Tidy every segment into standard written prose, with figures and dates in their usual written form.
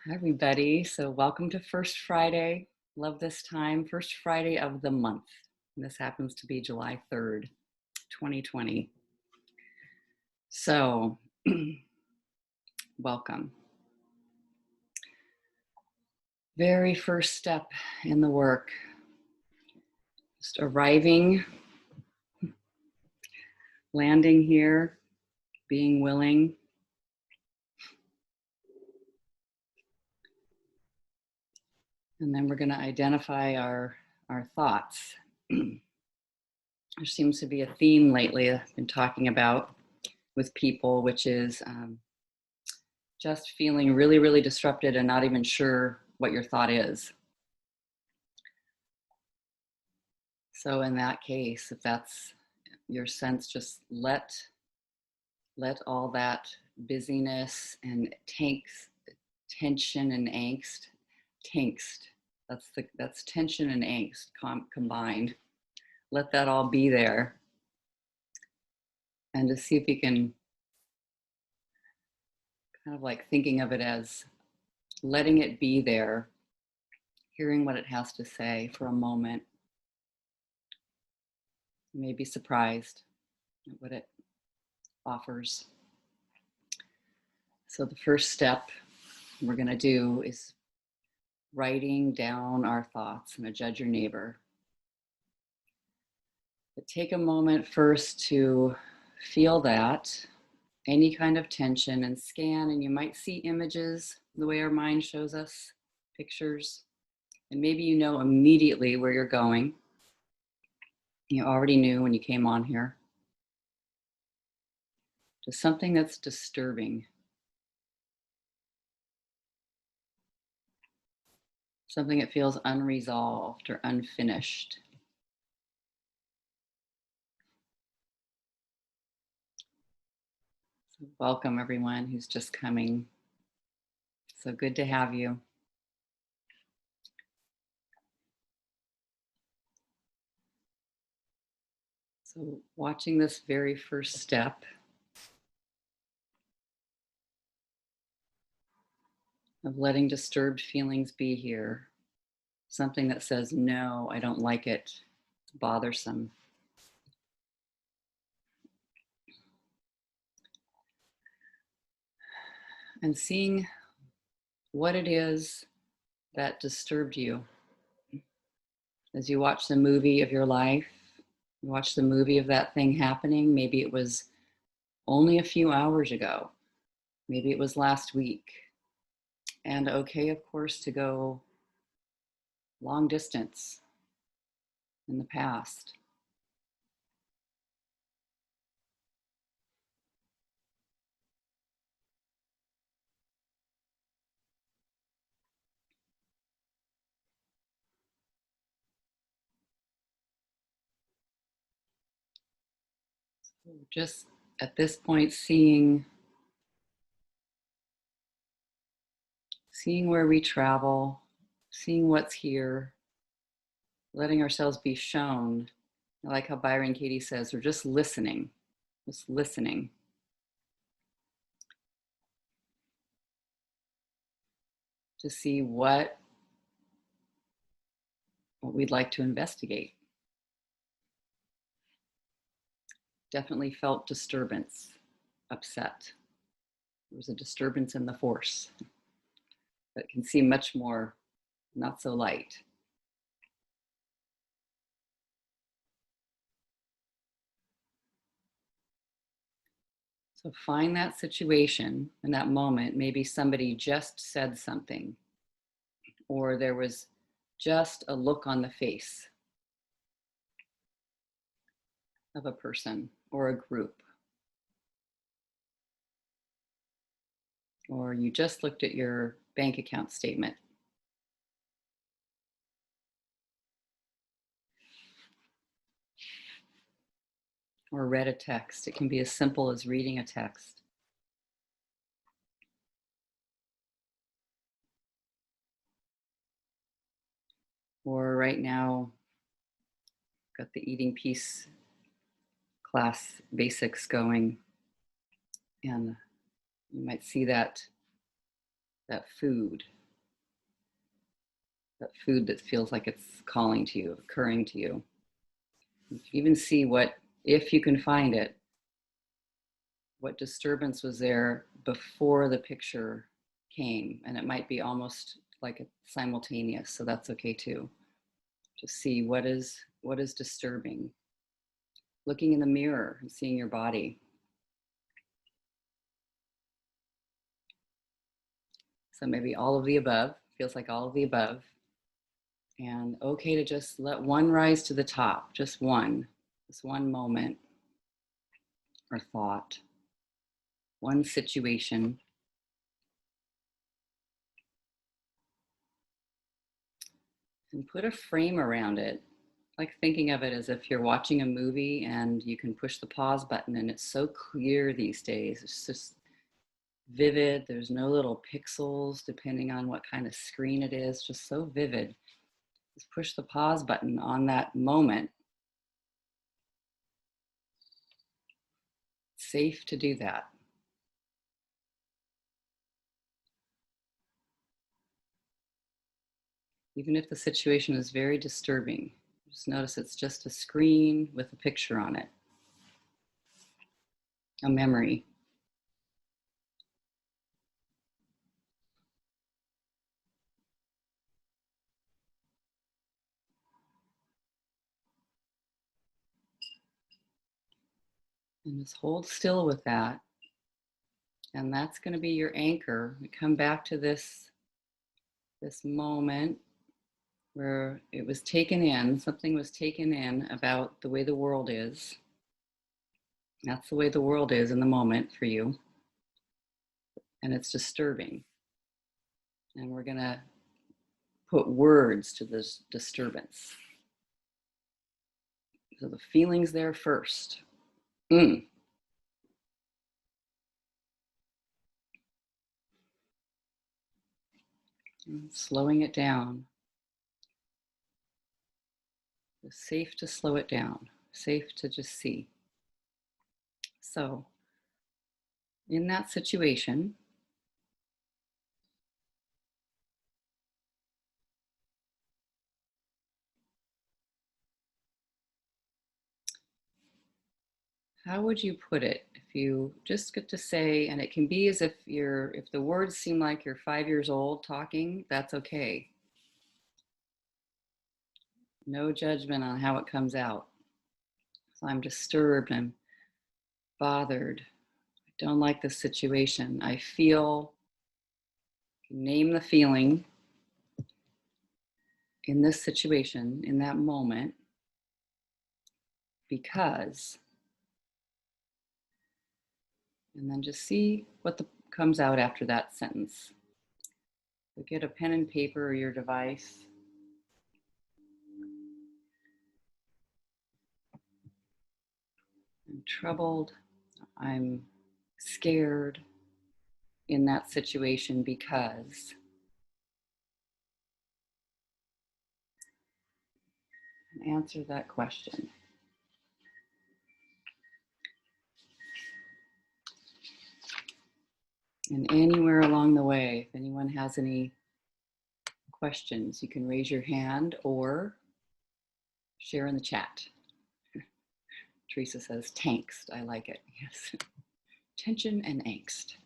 Hi, everybody. So, welcome to First Friday. Love this time. First Friday of the month. And this happens to be July 3rd, 2020. So, welcome. Very first step in the work. Just arriving, landing here, being willing. And then we're going to identify our thoughts. There seems to be a theme lately I've been talking about with people, which is just feeling really, really disrupted and not even sure what your thought is. So in that case, if that's your sense, just let all that busyness and tension and angst. That's tension and angst combined. Let that all be there, and to see if you can kind of like thinking of it as letting it be there, hearing what it has to say for a moment. You may be surprised at what it offers. So the first step we're going to do is writing down our thoughts. I'm going to judge your neighbor. But take a moment first to feel that, any kind of tension, and scan, and you might see images the way our mind shows us, pictures, and maybe you know immediately where you're going. You already knew when you came on here. To something that's disturbing. Something that feels unresolved or unfinished. So welcome everyone who's just coming. So good to have you. So watching this very first step of letting disturbed feelings be here. Something that says, no, I don't like it. It's bothersome. And seeing what it is that disturbed you. As you watch the movie of your life, you watch the movie of that thing happening. Maybe it was only a few hours ago. Maybe it was last week. And okay, of course, to go long distance in the past. So just at this point, seeing where we travel, seeing what's here, letting ourselves be shown. I like how Byron Katie says, we're just listening. To see what we'd like to investigate. Definitely felt disturbance, upset. There was a disturbance in the force that can seem much more not so light. So find that situation in that moment. Maybe somebody just said something, or there was just a look on the face of a person or a group. Or you just looked at your bank account statement. Or read a text. It can be as simple as reading a text. Or right now, got the eating peace class basics going, and you might see that food that food that feels like it's calling to you, occurring to you. You can even see what, if you can find it, what disturbance was there before the picture came. And it might be almost like a simultaneous, so that's okay too. To see what is disturbing. Looking in the mirror and seeing your body. So maybe all of the above, feels like all of the above. And okay to just let one rise to the top, just one, this one moment or thought, one situation. And put a frame around it, like thinking of it as if you're watching a movie and you can push the pause button and it's so clear these days. It's just vivid. There's no little pixels depending on what kind of screen it is, just so vivid. Just push the pause button on that moment. It's safe to do that. Even if the situation is very disturbing, just notice it's just a screen with a picture on it, a memory. And just hold still with that. And that's going to be your anchor. We come back to this moment where it was taken in, something was taken in about the way the world is. That's the way the world is in the moment for you. And it's disturbing. And we're going to put words to this disturbance. So the feeling's there first. And slowing it down. It's safe to slow it down. Safe to just see. So in that situation, how would you put it if you just get to say, and it can be as if if the words seem like you're 5 years old talking, that's okay. No judgment on how it comes out. So I'm disturbed, I'm bothered, I don't like this situation. I feel, name the feeling in this situation, in that moment, because, and then just see what comes out after that sentence. So get a pen and paper or your device. I'm troubled, I'm scared in that situation because, and answer that question. And anywhere along the way, if anyone has any questions, you can raise your hand or share in the chat. Teresa says, tankst. I like it. Yes. Tension and angst.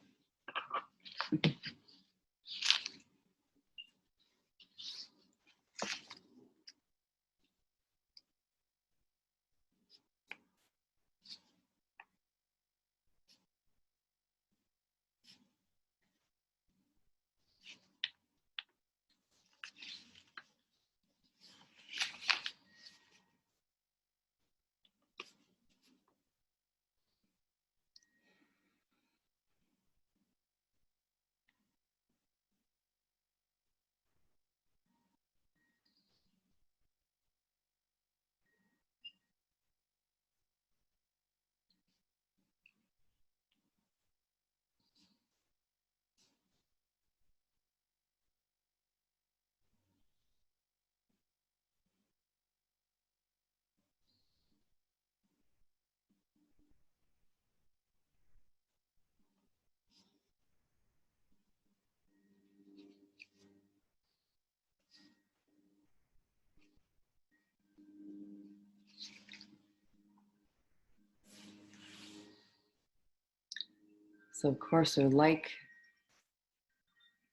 So of course, I like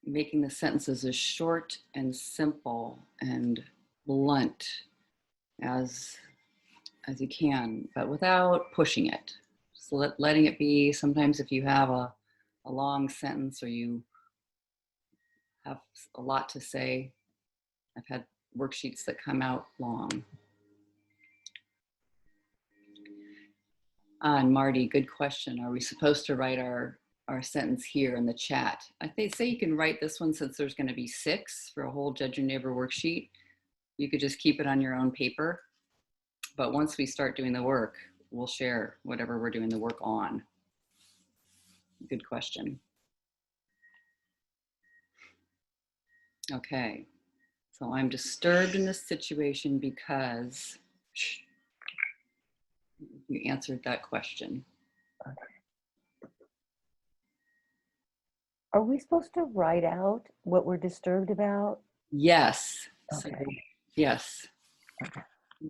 making the sentences as short and simple and blunt as as you can, but without pushing it. Just letting it be. Sometimes if you have a long sentence or you have a lot to say, I've had worksheets that come out long. And Marty, good question. Are we supposed to write our sentence here in the chat? I think say you can write this one since there's going to be 6 for a whole Judge Your Neighbor worksheet. You could just keep it on your own paper. But once we start doing the work, we'll share whatever we're doing the work on. Good question. Okay, so I'm disturbed in this situation because you answered that question. Are we supposed to write out what we're disturbed about? Yes. Okay. So, yes. Okay.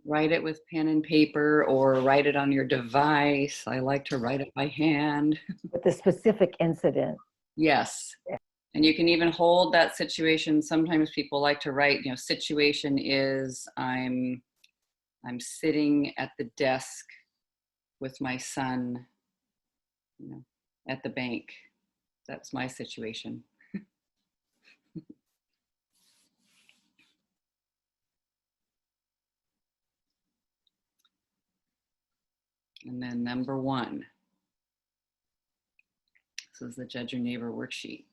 Write it with pen and paper or write it on your device. I like to write it by hand. With the specific incident. Yes. Yeah. And you can even hold that situation. Sometimes people like to write, situation is I'm sitting at the desk with my son, at the bank. That's my situation. And then number 1. This is the Judge Your Neighbor worksheet.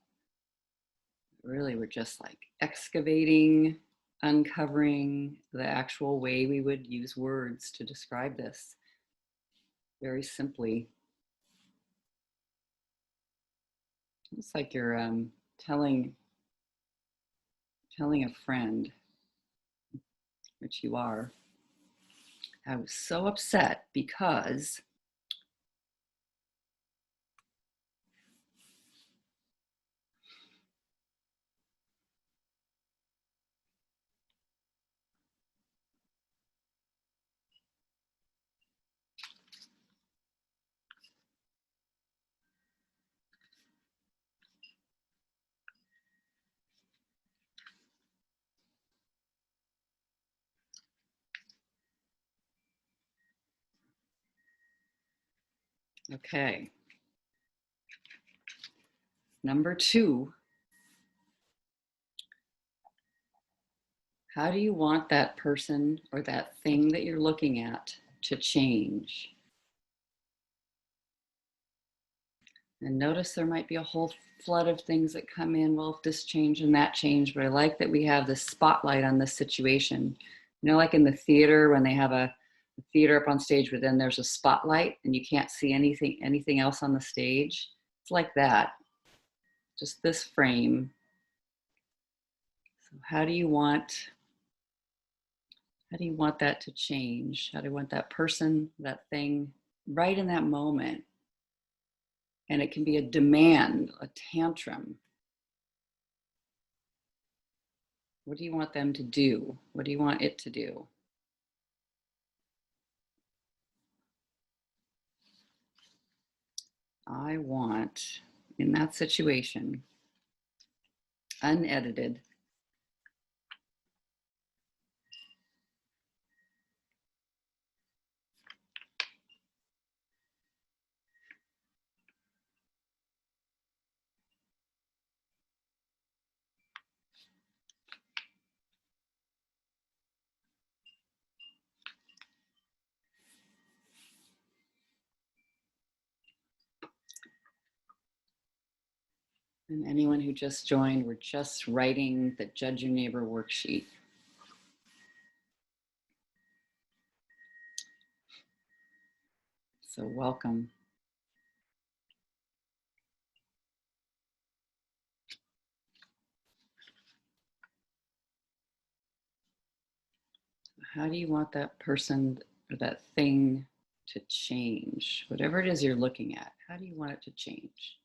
Really, we're just like excavating, uncovering the actual way we would use words to describe this. Very simply. It's like you're telling a friend, which you are. I was so upset because okay. Number 2, how do you want that person or that thing that you're looking at to change? And notice there might be a whole flood of things that come in. Well, if this change and that change, but I like that we have this spotlight on this situation. Like in the theater when they have a theater up on stage, but then there's a spotlight and you can't see anything else on the stage. It's like that. Just this frame. So how do you want that to change? How do you want that person, that thing, right in that moment? And it can be a demand, a tantrum. What do you want them to do? What do you want it to do? I want, in that situation, unedited, and anyone who just joined, we're just writing the Judge Your Neighbor worksheet. So welcome. How do you want that person or that thing to change? Whatever it is you're looking at, how do you want it to change?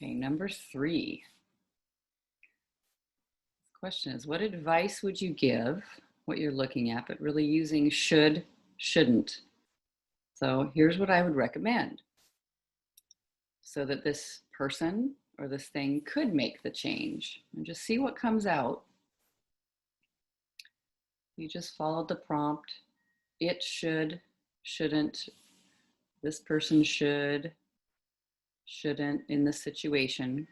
Okay, number 3. The question is, what advice would you give, what you're looking at, but really using should, shouldn't. So here's what I would recommend so that this person or this thing could make the change, and just see what comes out. You just followed the prompt. It should, shouldn't, this person should, shouldn't in this situation.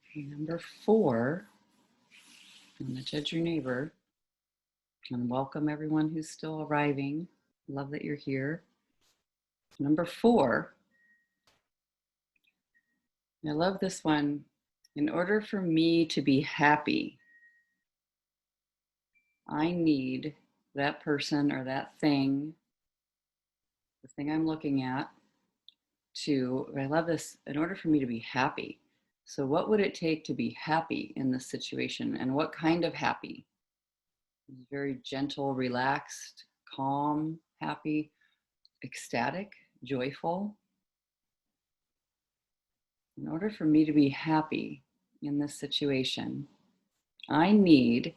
Okay, number 4, I'm gonna judge your neighbor and welcome everyone who's still arriving. Love that you're here. Number 4, I love this one. In order for me to be happy, I need that person or that thing, the thing I'm looking at, I love this, in order for me to be happy. So what would it take to be happy in this situation? And what kind of happy? Very gentle, relaxed, calm, happy, ecstatic, joyful. In order for me to be happy in this situation, I need,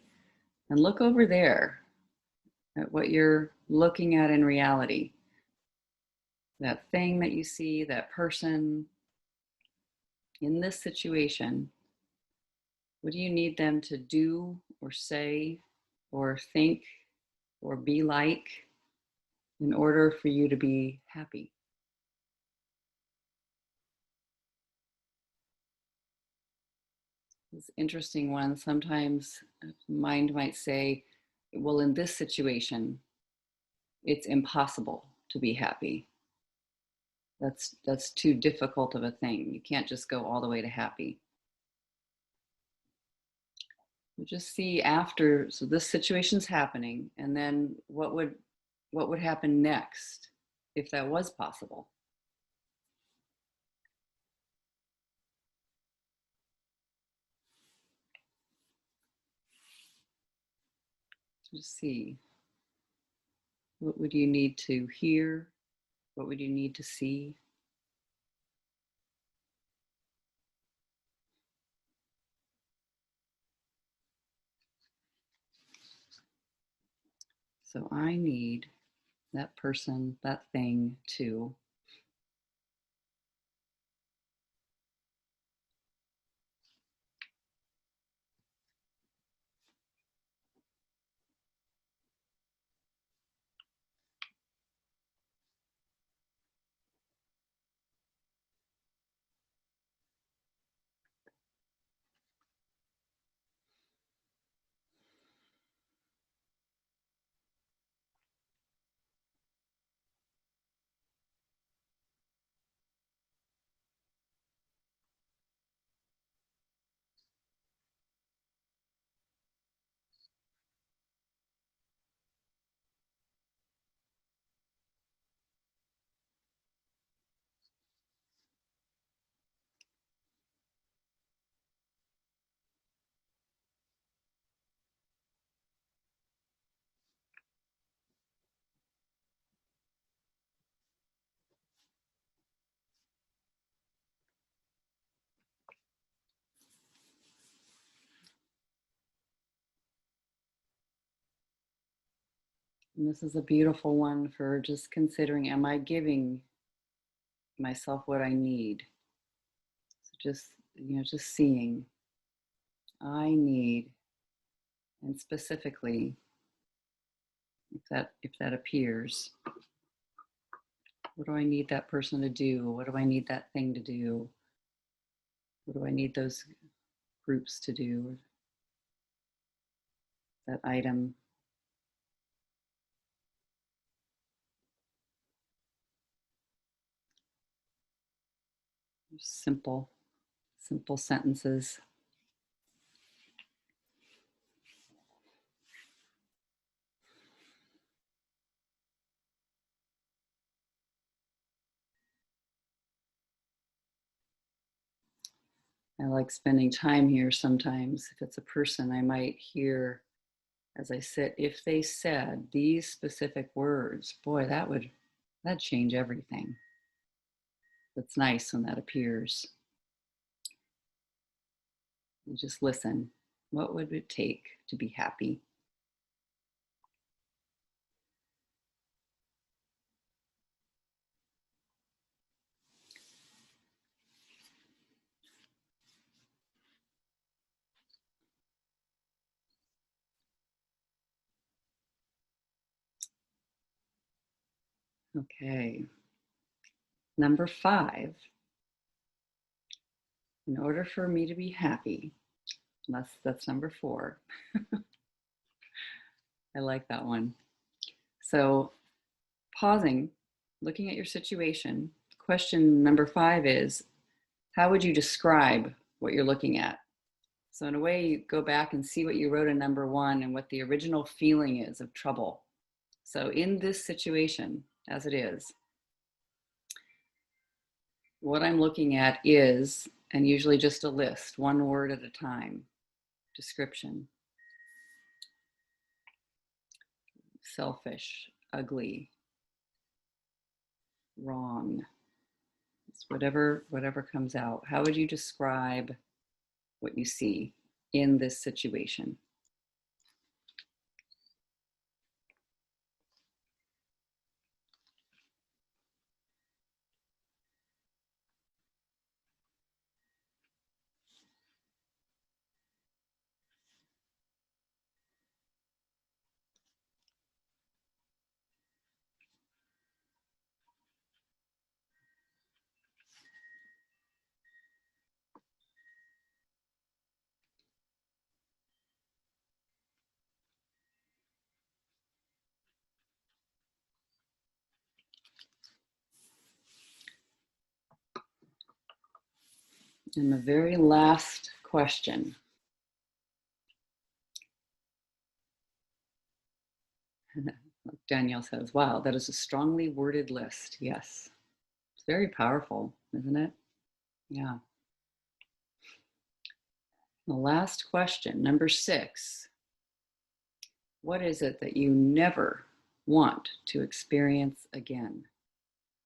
and look over there at what you're looking at in reality. That thing that you see, that person in this situation, what do you need them to do or say or think or be like in order for you to be happy? It's an interesting one. Sometimes mind might say, well, in this situation, it's impossible to be happy. That's too difficult of a thing. You can't just go all the way to happy. You just see after, so this situation's happening, and then what would happen next if that was possible? Just see. What would you need to hear? What would you need to see? So I need that person, that thing to. And this is a beautiful one for just considering, am I giving myself what I need? So just seeing, I need And specifically, if that appears, what do I need that person to do? What do I need that thing to do? What do I need those groups to do? That item. Simple sentences. I like spending time here sometimes. If it's a person, I might hear as I sit, if they said these specific words, boy, that'd change everything. That's nice when that appears. You just listen. What would it take to be happy? Okay. Number 5. In order for me to be happy, that's number 4. I like that one. So, pausing, looking at your situation. Question number 5 is, how would you describe what you're looking at? So in a way, you go back and see what you wrote in number 1 and what the original feeling is of trouble. So in this situation, as it is, what I'm looking at is, and usually just a list, one word at a time, description. Selfish, ugly, wrong. It's whatever comes out. How would you describe what you see in this situation? And the very last question. Danielle says, wow, that is a strongly worded list. Yes. It's very powerful, isn't it? Yeah. The last question, number 6. What is it that you never want to experience again?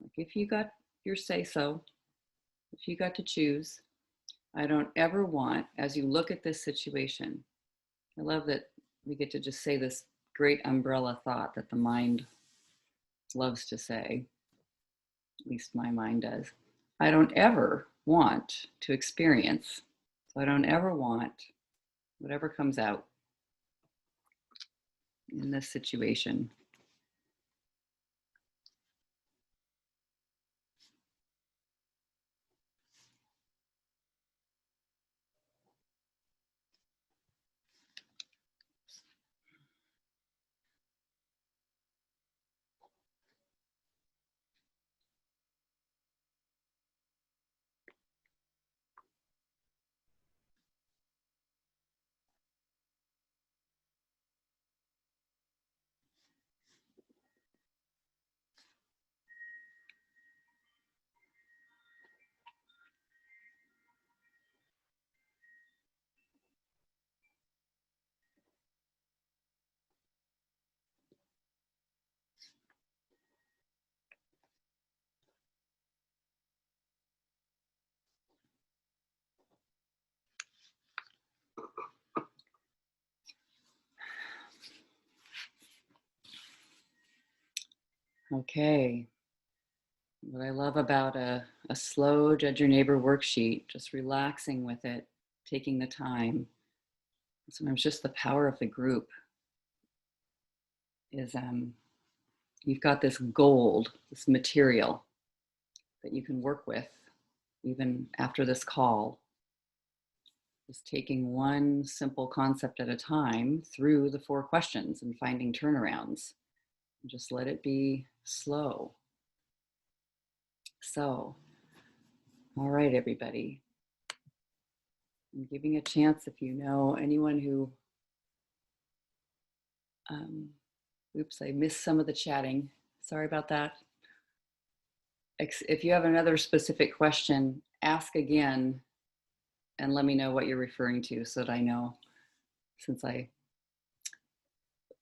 Like if you got your say so, if you got to choose, I don't ever want, as you look at this situation, I love that we get to just say this great umbrella thought that the mind loves to say, at least my mind does. I don't ever want to experience. So I don't ever want whatever comes out in this situation. Okay. What I love about a slow Judge Your Neighbor worksheet, just relaxing with it, taking the time, Sometimes just the power of the group is you've got this gold, this material that you can work with even after this call. Just taking one simple concept at a time through the 4 questions and finding turnarounds. Just let it be slow. So, all right, everybody. I'm giving a chance if you know anyone who, oops, I missed some of the chatting. Sorry about that. If you have another specific question, ask again and let me know what you're referring to so that I know, since I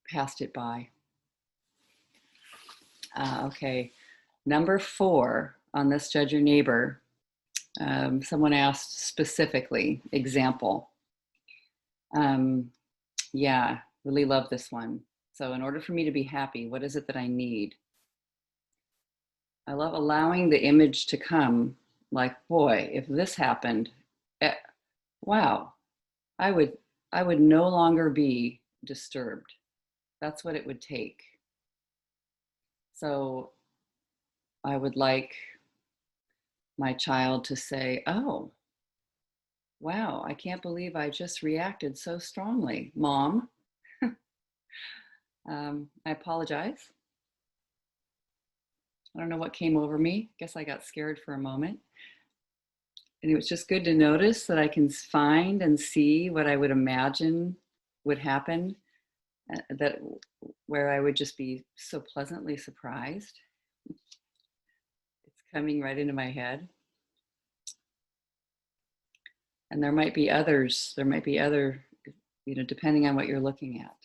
passed it by. Okay, number 4 on this Judge Your Neighbor. Someone asked specifically, example. Yeah, really love this one. So in order for me to be happy, what is it that I need? I love allowing the image to come like, boy, if this happened, wow, I would no longer be disturbed. That's what it would take. So I would like my child to say, oh, wow, I can't believe I just reacted so strongly, Mom. I apologize. I don't know what came over me. Guess I got scared for a moment. And it was just good to notice that I can find and see what I would imagine would happen, that where I would just be so pleasantly surprised. It's coming right into my head. And there might be others, depending on what you're looking at.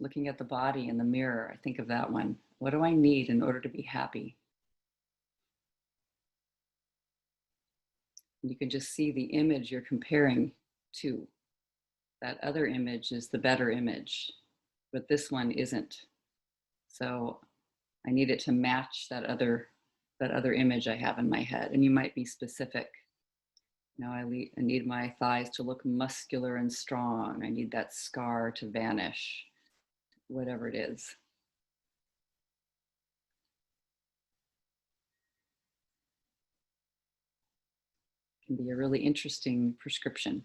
Looking at the body in the mirror, I think of that one. What do I need in order to be happy? And you can just see the image you're comparing to. That other image is the better image, but this one isn't. So I need it to match that other image I have in my head. And you might be specific. I need my thighs to look muscular and strong. I need that scar to vanish, whatever it is. It can be a really interesting prescription.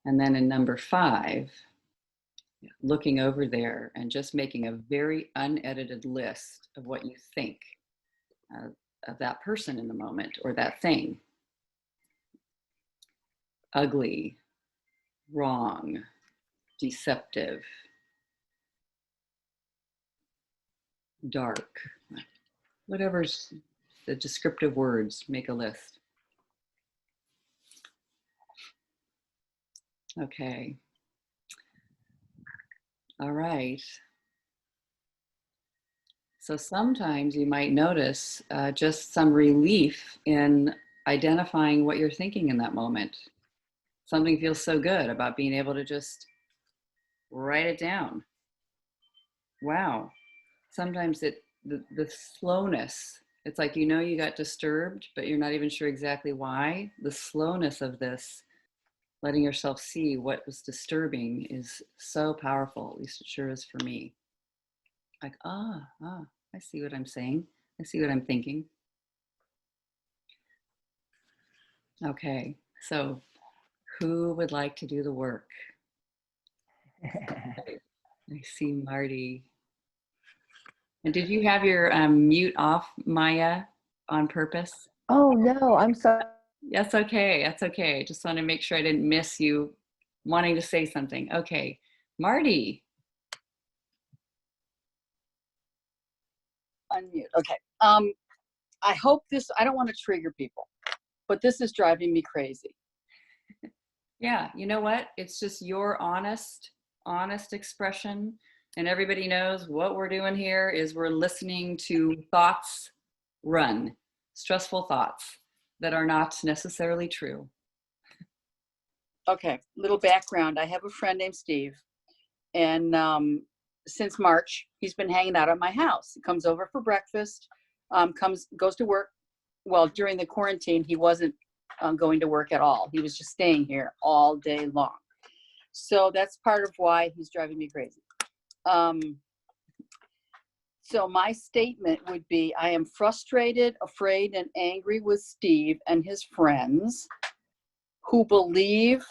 And then in number 5, looking over there and just making a very unedited list of what you think of that person in the moment or that thing. Ugly, wrong, deceptive, dark, whatever's the descriptive words, make a list. Okay. All right. So sometimes you might notice just some relief in identifying what you're thinking in that moment. Something feels so good about being able to just write it down. Wow. Sometimes the slowness, it's like you got disturbed, but you're not even sure exactly why. The slowness of this, letting yourself see what was disturbing, is so powerful. At least it sure is for me. Like, I see what I'm saying. I see what I'm thinking. Okay, so who would like to do the work? I see Marty. And did you have your mute off, Maya, on purpose? Oh, no, I'm sorry. That's okay. That's okay. Just want to make sure I didn't miss you wanting to say something. Okay, Marty. Unmute. Okay. I hope I don't want to trigger people, but this is driving me crazy. Yeah, you know what? It's just your honest expression. And everybody knows what we're doing here is we're listening to thoughts run, stressful thoughts that are not necessarily true. Okay, little background. I have a friend named Steve, and since March, he's been hanging out at my house. He comes over for breakfast. Goes to work. Well, during the quarantine, he wasn't going to work at all. He was just staying here all day long. So that's part of why he's driving me crazy. So my statement would be, I am frustrated, afraid, and angry with Steve and his friends who believe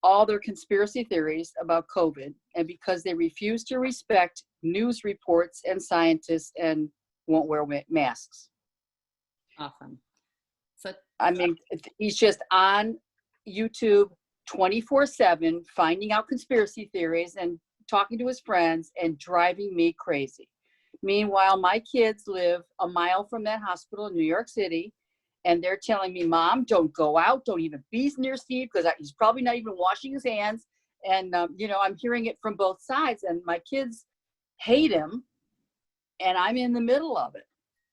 all their conspiracy theories about COVID, and because they refuse to respect news reports and scientists and won't wear masks. Awesome. So I mean, he's just on YouTube 24/7, finding out conspiracy theories and talking to his friends and driving me crazy. Meanwhile, my kids live a mile from that hospital in New York City, and they're telling me, Mom, don't go out, don't even be near Steve, because he's probably not even washing his hands. And, you know, I'm hearing it from both sides, and my kids hate him, and I'm in the middle of it.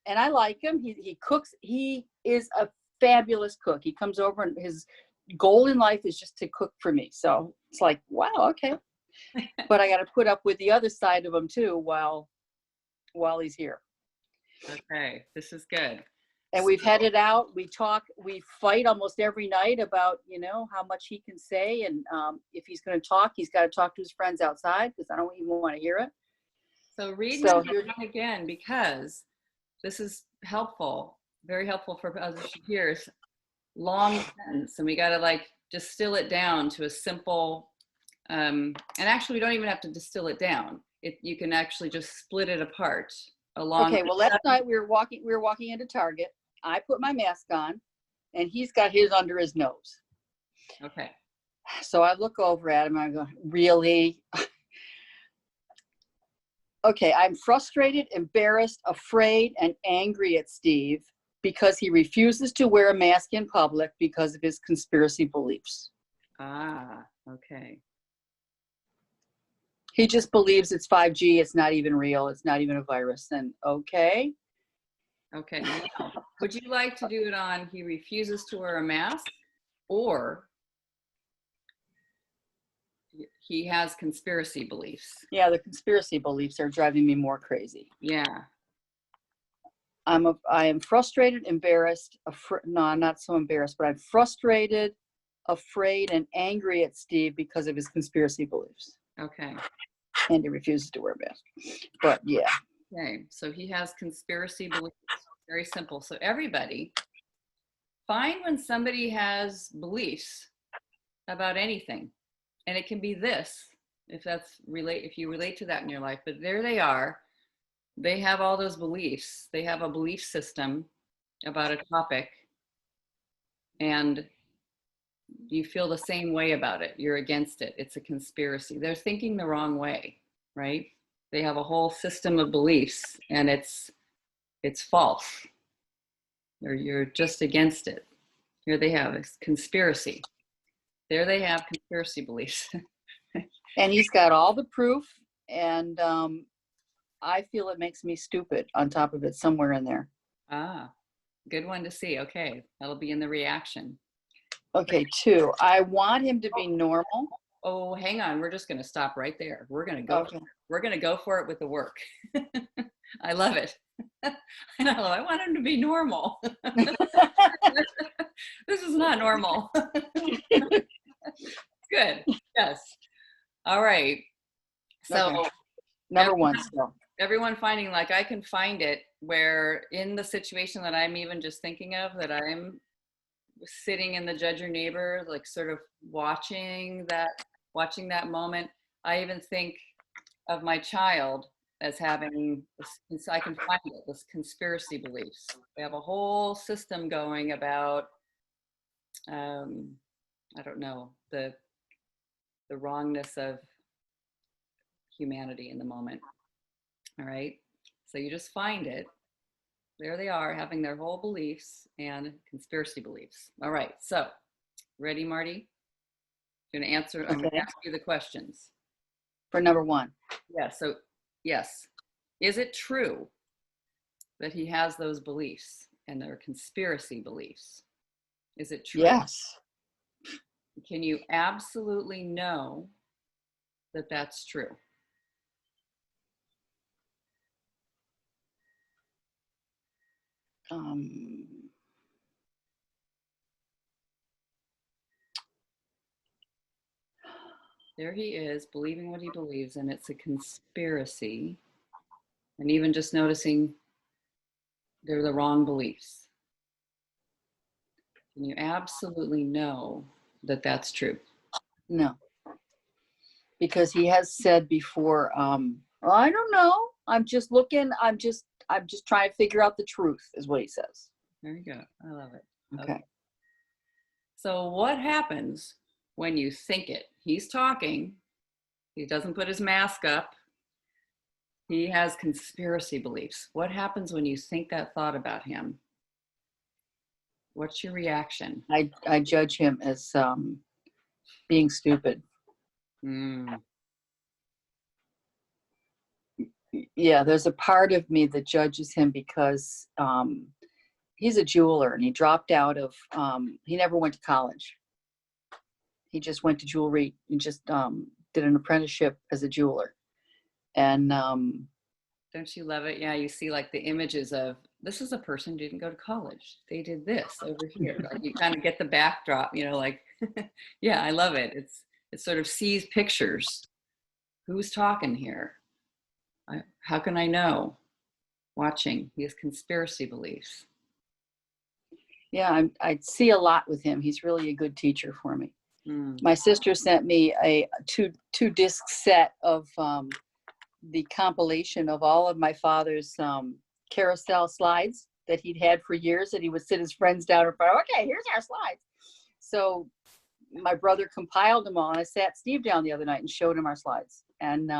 And I like him. He cooks. He is a fabulous cook. He comes over, and his goal in life is just to cook for me. So it's like, wow, okay. But I got to put up with the other side of him too while he's here. okay, this is good. And we've had it out. We talk, we fight almost every night about, you know, how much he can say. And if he's going to talk, he's got to talk to his friends outside, because I don't even want to hear it. So read So number one again, because this is helpful, very helpful for others to hear. It's long sentence, and we got to like distill it down to a simple, and actually we don't even have to distill it down. You can actually just split it apart. okay, well, last night we were walking into Target. I put my mask on, and he's got his under his nose. Okay. So I look over at him, and I go, really? Okay, I'm frustrated, embarrassed, afraid, and angry at Steve because he refuses to wear a mask in public because of his conspiracy beliefs. Ah, okay. He just believes it's 5G. It's not even real. It's not even a virus. And okay. Okay. Now, would you like to do it on he refuses to wear a mask, or he has conspiracy beliefs? Yeah, the conspiracy beliefs are driving me more crazy. Yeah. I am frustrated, embarrassed. No, I'm not so embarrassed, but I'm frustrated, afraid, and angry at Steve because of his conspiracy beliefs. Okay. And he refuses to wear a mask. But yeah. Okay. So he has conspiracy beliefs. Very simple. So everybody, find when somebody has beliefs about anything, and it can be this, if you relate to that in your life. But there they are. They have all those beliefs. They have a belief system about a topic, and you feel the same way about it. You're against it. It's a conspiracy. They're thinking the wrong way, right? They have a whole system of beliefs, and it's false. Or you're just against it. Here they have a conspiracy. There they have conspiracy beliefs. And he's got all the proof, and I feel it makes me stupid on top of it somewhere in there. Ah, good one to see. Okay, that'll be in the reaction. Okay, 2, I want him to be normal. Oh, hang on. We're just going to stop right there. We're going to go. Okay. We're going to go for it with the work. I love it. I want him to be normal. This is not normal. Good. Yes. All right. So Okay. Number 1 still. Everyone finding, like, I can find it where in the situation that I'm even just thinking of, that I'm sitting in the judge your neighbor, like sort of watching that moment. I even think of my child as having this, I can find it, this conspiracy beliefs. We have a whole system going about, I don't know, the wrongness of humanity in the moment. All right. So you just find it. There they are, having their whole beliefs and conspiracy beliefs. All right. So ready, Marty? I'm going to answer. I'm going to ask you the questions. For number 1. Yeah. So yes. Is it true that he has those beliefs and their conspiracy beliefs? Is it true? Yes. Can you absolutely know that that's true? um, There he is, believing what he believes, and it's a conspiracy. And even just noticing they're the wrong beliefs. And you absolutely know that that's true. no, because he has said before, well, I don't know. I'm just looking. I'm just trying to figure out the truth, is what he says. There you go. I love it. Okay. So what happens when you think it? He's talking. He doesn't put his mask up. He has conspiracy beliefs. What happens when you think that thought about him? What's your reaction? I judge him as being stupid. Mm. Yeah, there's a part of me that judges him because he's a jeweler and he dropped out of, he never went to college. He just went to jewelry and just did an apprenticeship as a jeweler. And Don't you love it? Yeah, you see like the images of this is a person who didn't go to college. They did this over here. Like you kind of get the backdrop, like, yeah, I love it. It sort of sees pictures. Who's talking here? How can I know? Watching. He has conspiracy beliefs. yeah, I see a lot with him. He's really a good teacher for me. Mm. My sister sent me a two disc set of the compilation of all of my father's carousel slides that he'd had for years, and he would sit his friends down in front. Okay, here's our slides. So my brother compiled them all, and I sat Steve down the other night and showed him our slides. And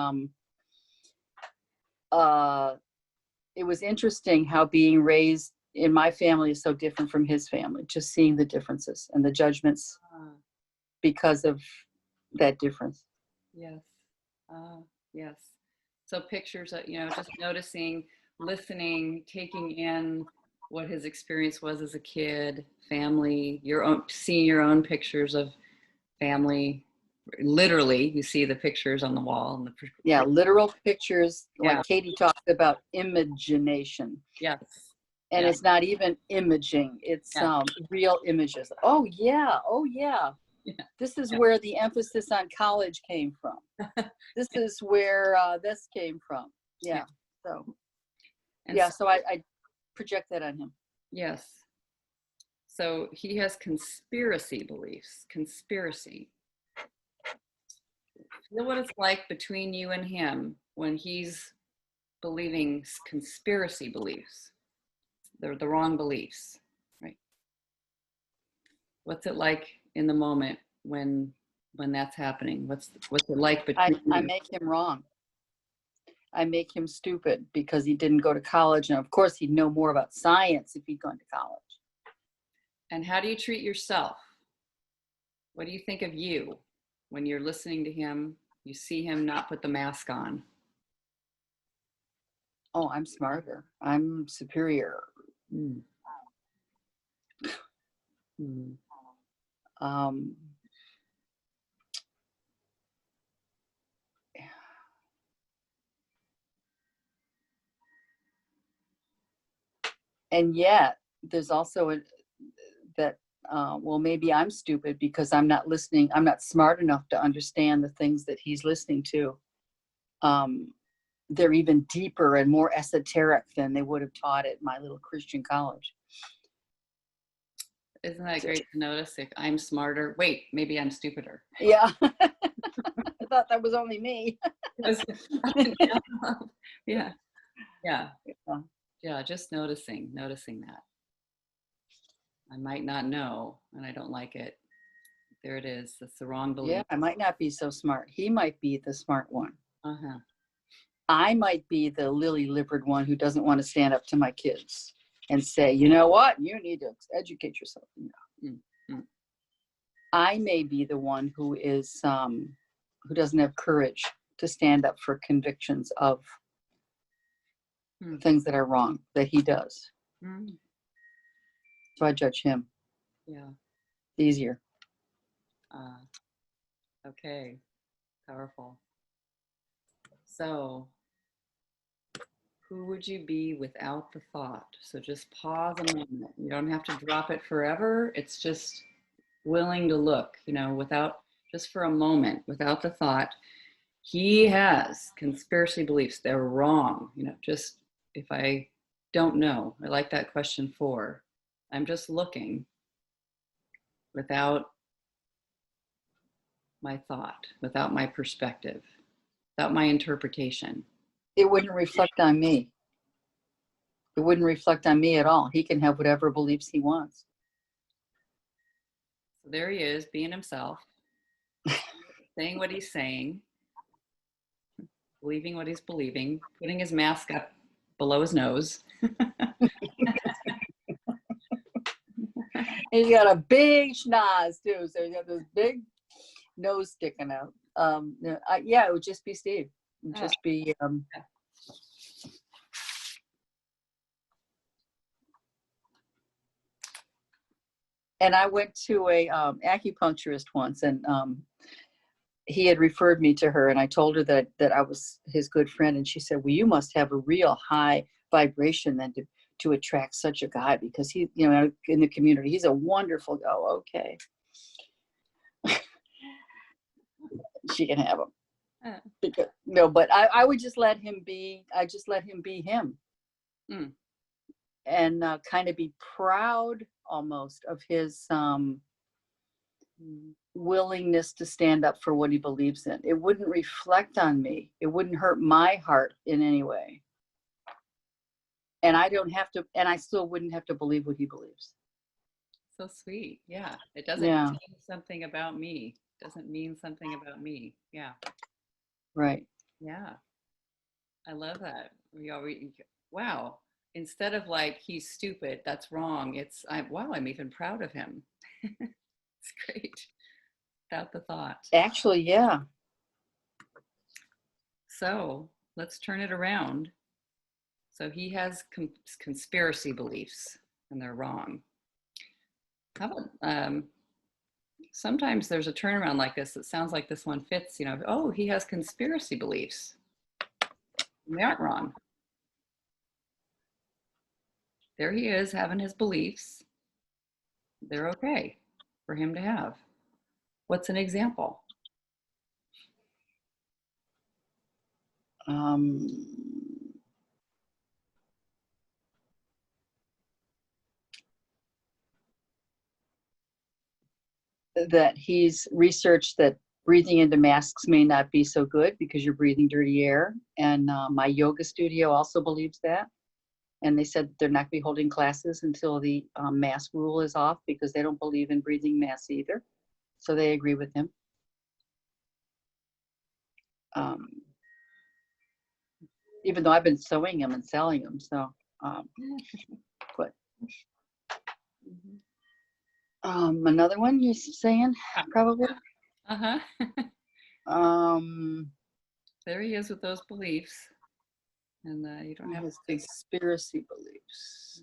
it was interesting how being raised in my family is so different from his family, just seeing the differences and the judgments because of that difference. Yes. Yes. So pictures of, just noticing, listening, taking in what his experience was as a kid, family, seeing your own pictures of family. Literally, you see the pictures on the wall. And yeah, literal pictures, yeah. like Katie talked about imagination. Yes. And yeah. it's not even imaging, it's real images. Oh yeah, Yeah. This is where the emphasis on college came from. This is where this came from. Yeah. So so I project that on him. Yes. So he has conspiracy beliefs. Conspiracy. Feel what it's like between you and him when he's believing conspiracy beliefs. They're the wrong beliefs, right? What's it like in the moment when that's happening? What's it like between I you? make him wrong. I make him stupid because he didn't go to college, and of course he'd know more about science if he'd gone to college. And how do you treat yourself? What do you think of you when you're listening to him? You see him not put the mask on. Oh, I'm smarter. I'm superior. Mm. Mm. And yet there's also well, maybe I'm stupid because I'm not listening. I'm not smart enough to understand the things that he's listening to. They're even deeper and more esoteric than they would have taught at my little Christian college. Isn't that great to notice? If I'm smarter, wait, maybe I'm stupider. Yeah. I thought that was only me. Yeah. Just noticing that. I might not know, and I don't like it. There it is. That's the wrong belief. Yeah, I might not be so smart. He might be the smart one. Uh-huh. I might be the lily-livered one who doesn't want to stand up to my kids and say, you know what, you need to educate yourself. Mm-hmm. I may be the one who is who doesn't have courage to stand up for convictions of things that are wrong that he does. Mm. So I judge him. Yeah. Easier. Okay. Powerful. So Who would you be without the thought? So just pause a moment. You don't have to drop it forever. It's just willing to look, without, just for a moment, without the thought. He has conspiracy beliefs. They're wrong. Just if I don't know, I like that question 4. I'm just looking without my thought, without my perspective, without my interpretation. It wouldn't reflect on me. It wouldn't reflect on me at all. He can have whatever beliefs he wants. So there he is, being himself, saying what he's saying, believing what he's believing, putting his mask up below his nose. And he's got a big schnoz too, so he's got this big nose sticking out. Yeah, it would just be Steve. It would just be. And I went to a acupuncturist once, and he had referred me to her, and I told her that I was his good friend, and she said, "Well, you must have a real high vibration then to attract such a guy, because he, in the community, he's a wonderful guy." Oh, okay. She can have him. Because, no, but I would just let him be. I just let him be him, and kind of be proud almost of his willingness to stand up for what he believes in. It wouldn't reflect on me. It wouldn't hurt my heart in any way. And I don't have to, and I still wouldn't have to believe what he believes. So sweet. Yeah. It doesn't mean something about me. It doesn't mean something about me. Yeah. Right. Yeah. I love that. Wow. Instead of like, he's stupid, that's wrong. I'm even proud of him. It's great. Without the thought. Actually, yeah. So let's turn it around. So he has conspiracy beliefs, and they're wrong. How about, sometimes there's a turnaround like this that sounds like this one fits, oh, he has conspiracy beliefs. They aren't wrong. There he is having his beliefs. They're okay for him to have. What's an example? That he's researched that breathing into masks may not be so good because you're breathing dirty air. And my yoga studio also believes that. And they said they're not going to be holding classes until the mask rule is off, because they don't believe in breathing masks either. So they agree with him. Even though I've been sewing them and selling them. So, but another one you're saying, probably? Uh-huh. There he is with those beliefs. And you don't have his conspiracy beliefs.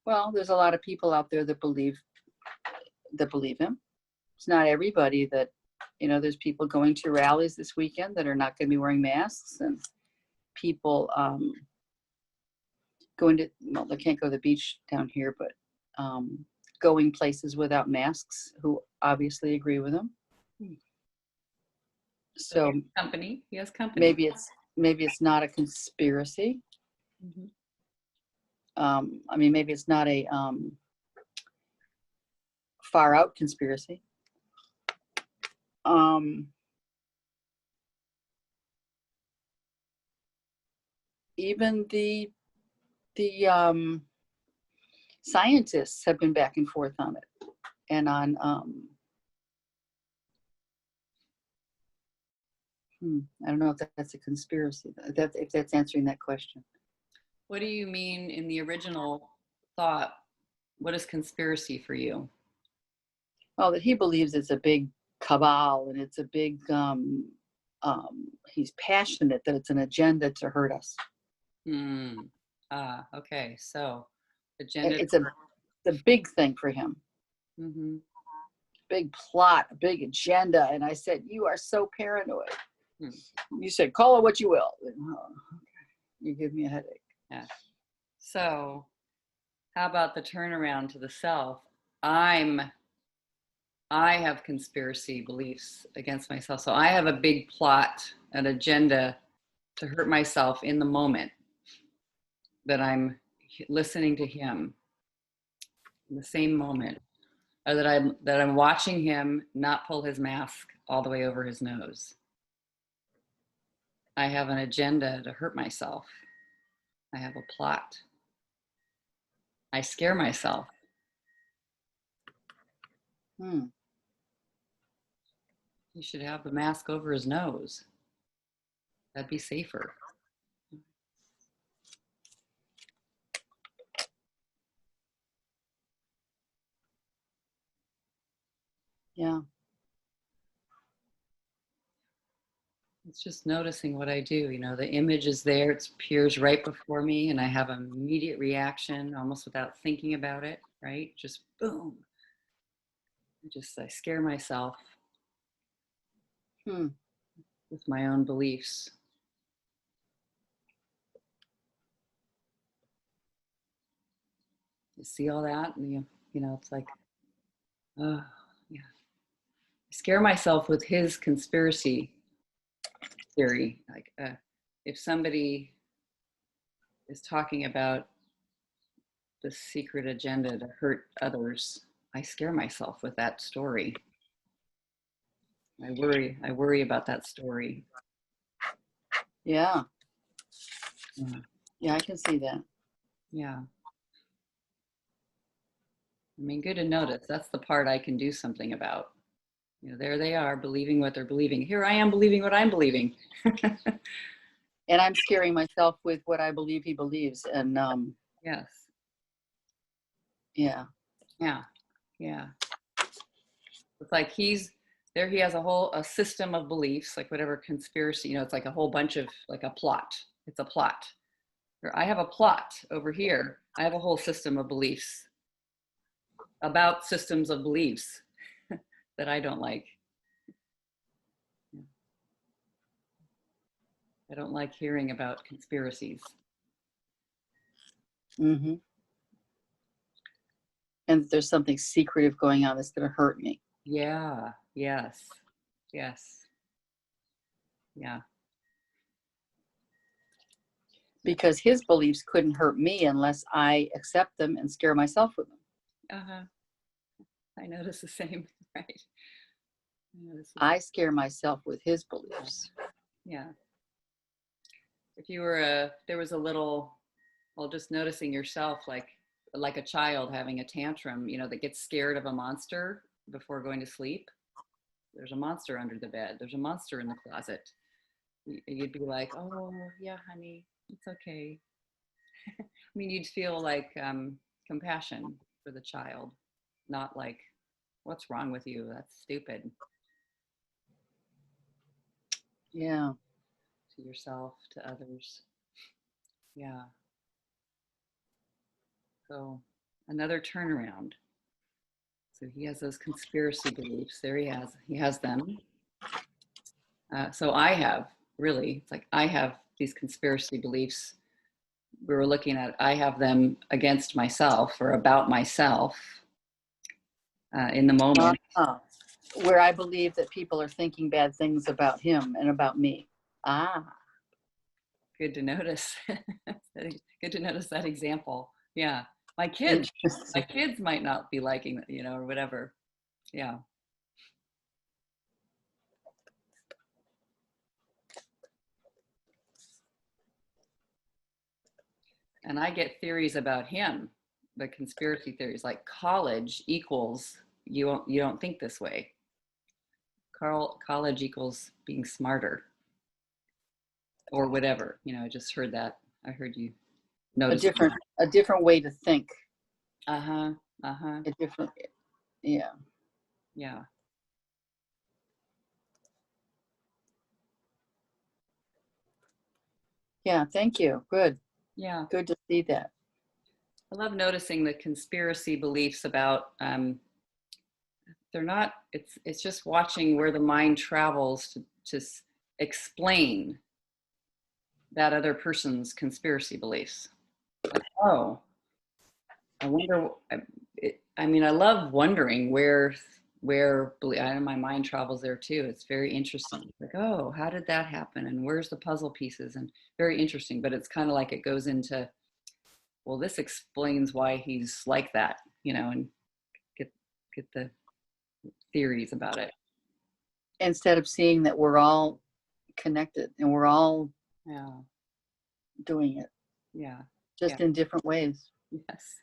Well, there's a lot of people out there that believe him. It's not everybody that, there's people going to rallies this weekend that are not going to be wearing masks, and people going to, well, they can't go to the beach down here, but going places without masks who obviously agree with him. So he has company. Maybe it's not a conspiracy. Maybe it's not a far out conspiracy. Even the scientists have been back and forth on it, and on I don't know if that's a conspiracy. If that's answering that question. What do you mean in the original thought? What is conspiracy for you? Well, that he believes it's a big cabal, and it's a big, he's passionate that it's an agenda to hurt us. Okay. So agenda. It's a big thing for him. big plot, a big agenda. And I said, you are so paranoid. Hmm. You said, call it what you will. And, oh, okay. You give me a headache. Yeah. So how about the turnaround to the self? I have conspiracy beliefs against myself. So I have a big plot, an agenda to hurt myself in the moment that I'm listening to him in the same moment, or that I'm watching him not pull his mask all the way over his nose. I have an agenda to hurt myself. I have a plot. I scare myself. He should have the mask over his nose. That'd be safer. Yeah. It's just noticing what I do. You know, the image is there, it appears right before me, and I have an immediate reaction almost without thinking about it, right? Just boom. I scare myself with my own beliefs. You see all that? And you know, it's like, oh, yeah. I scare myself with his conspiracy theory. Like, if somebody is talking about the secret agenda to hurt others, I scare myself with that story. I worry about that story. Yeah. Yeah. Yeah, I can see that. Yeah. I mean, good to notice. That's the part I can do something about. You know, there they are believing what they're believing. Here I am believing what I'm believing. And I'm scaring myself with what I believe he believes. And Yes. yeah. Yeah. Yeah. It's like he has a system of beliefs, like whatever conspiracy, you know, it's like a whole bunch of, like a plot. It's a plot. Or I have a plot over here. I have a whole system of beliefs about systems of beliefs that I don't like. I don't like hearing about conspiracies. Mm-hmm. And there's something secretive going on that's going to hurt me. Yeah. Yes. Yes. Yeah. Because his beliefs couldn't hurt me unless I accept them and scare myself with them. Uh-huh. I notice the same, right? I scare myself with his beliefs. Yeah. If there was a little, well, just noticing yourself like a child having a tantrum, you know, that gets scared of a monster before going to sleep. There's a monster under the bed. There's a monster in the closet. You'd be like, oh, yeah, honey, it's okay. I mean, you'd feel like compassion for the child, not like, what's wrong with you? That's stupid. Yeah. To yourself, to others. Yeah. So another turnaround. So he has those conspiracy beliefs. There he has them. So it's like I have these conspiracy beliefs. We were looking at, I have them against myself or about myself in the moment. Where I believe that people are thinking bad things about him and about me. Good to notice. Good to notice that example. Yeah. My kids might not be liking it, you know, or whatever. Yeah. And I get theories about him, the conspiracy theories, like college equals you don't think this way. College equals being smarter, or whatever. You know, I just heard that. I heard you notice a different way to think. Uh-huh. Uh-huh. A different, yeah. Yeah. Yeah, thank you. Good. Yeah. Good to see that. I love noticing the conspiracy beliefs about they're not, it's just watching where the mind travels to explain that other person's conspiracy beliefs. Like, oh, I wonder, I mean, I love wondering where my mind travels there too. It's very interesting. Like, oh, how did that happen? And where's the puzzle pieces? And very interesting, but it's kind of like it goes into, well, this explains why he's like that, and get the theories about it. Instead of seeing that we're all connected and we're all Yeah. doing it, Yeah. just in different ways. Yes.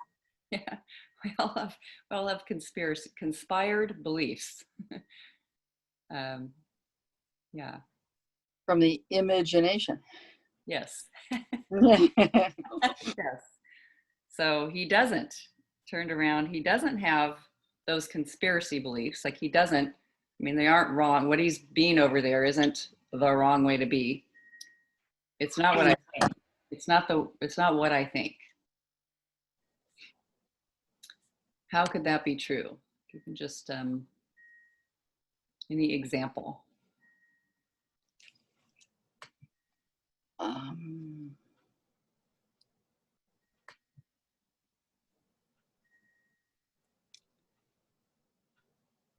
Yeah. We all have conspired beliefs. Yeah. From the imagination. Yes. Yeah. Yes. So he doesn't have those conspiracy beliefs. Like they aren't wrong. What he's being over there isn't the wrong way to be. It's not what I think. It's not what I think. How could that be true? You can just, any example?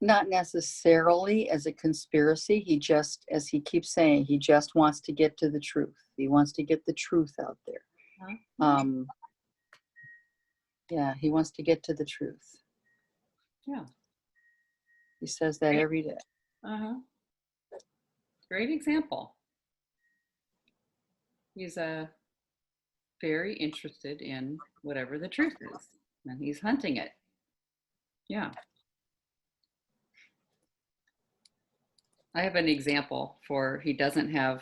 Not necessarily as a conspiracy. He just, as he keeps saying, he just wants to get to the truth. He wants to get the truth out there. Yeah, he wants to get to the truth. Yeah. He says that every day. Great example. He's very interested in whatever the truth is, and he's hunting it. Yeah. I have an example for he doesn't have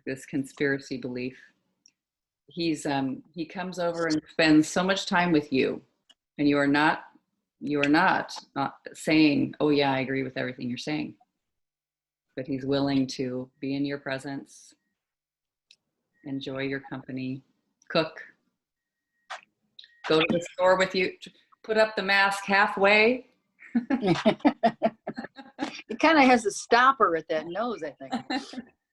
this conspiracy belief. He comes over and spends so much time with you, and you are not saying, oh yeah, I agree with everything you're saying, but he's willing to be in your presence, enjoy your company, cook, go to the store with you, put up the mask halfway. He kind of has a stopper at that nose, I think.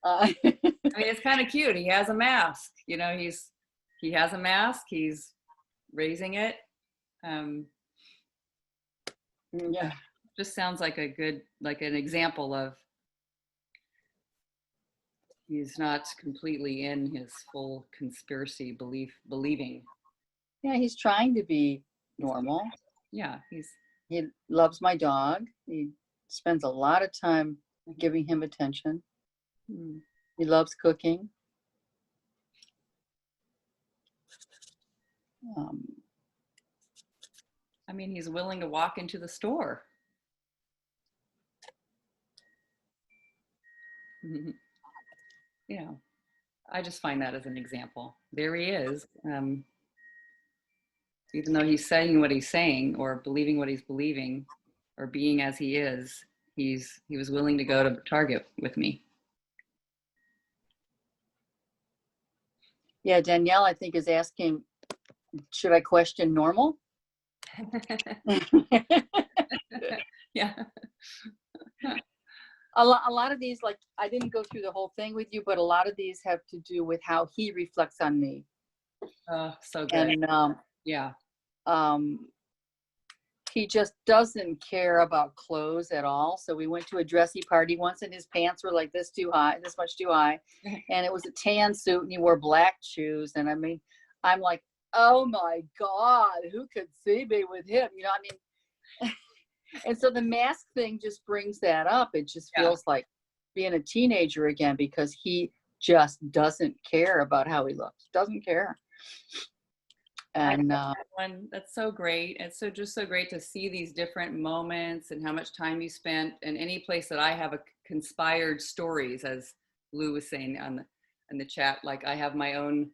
I mean, it's kind of cute. He has a mask. He has a mask. He's raising it. Yeah. Just sounds like an example of he's not completely in his full conspiracy believing. Yeah, he's trying to be normal. Yeah, he loves my dog. He spends a lot of time giving him attention. He loves cooking. I mean, he's willing to walk into the store. I just find that as an example. There he is. Even though he's saying what he's saying or believing what he's believing or being as he is, he was willing to go to Target with me. Yeah, Danielle, I think, is asking, should I question normal? Yeah. A lot of these, like, I didn't go through the whole thing with you, but a lot of these have to do with how he reflects on me. Oh, so good. And yeah. He just doesn't care about clothes at all. So we went to a dressy party once and his pants were like this much too high. And it was a tan suit and he wore black shoes. And I mean, I'm like, oh my God, who could see me with him? And so the mask thing just brings that up. It just feels like being a teenager again, because he just doesn't care about how he looks. Doesn't care. And that's so great. It's so great to see these different moments and how much time you spent. And any place that I have a conspired stories, as Lou was saying in the chat, like I have my own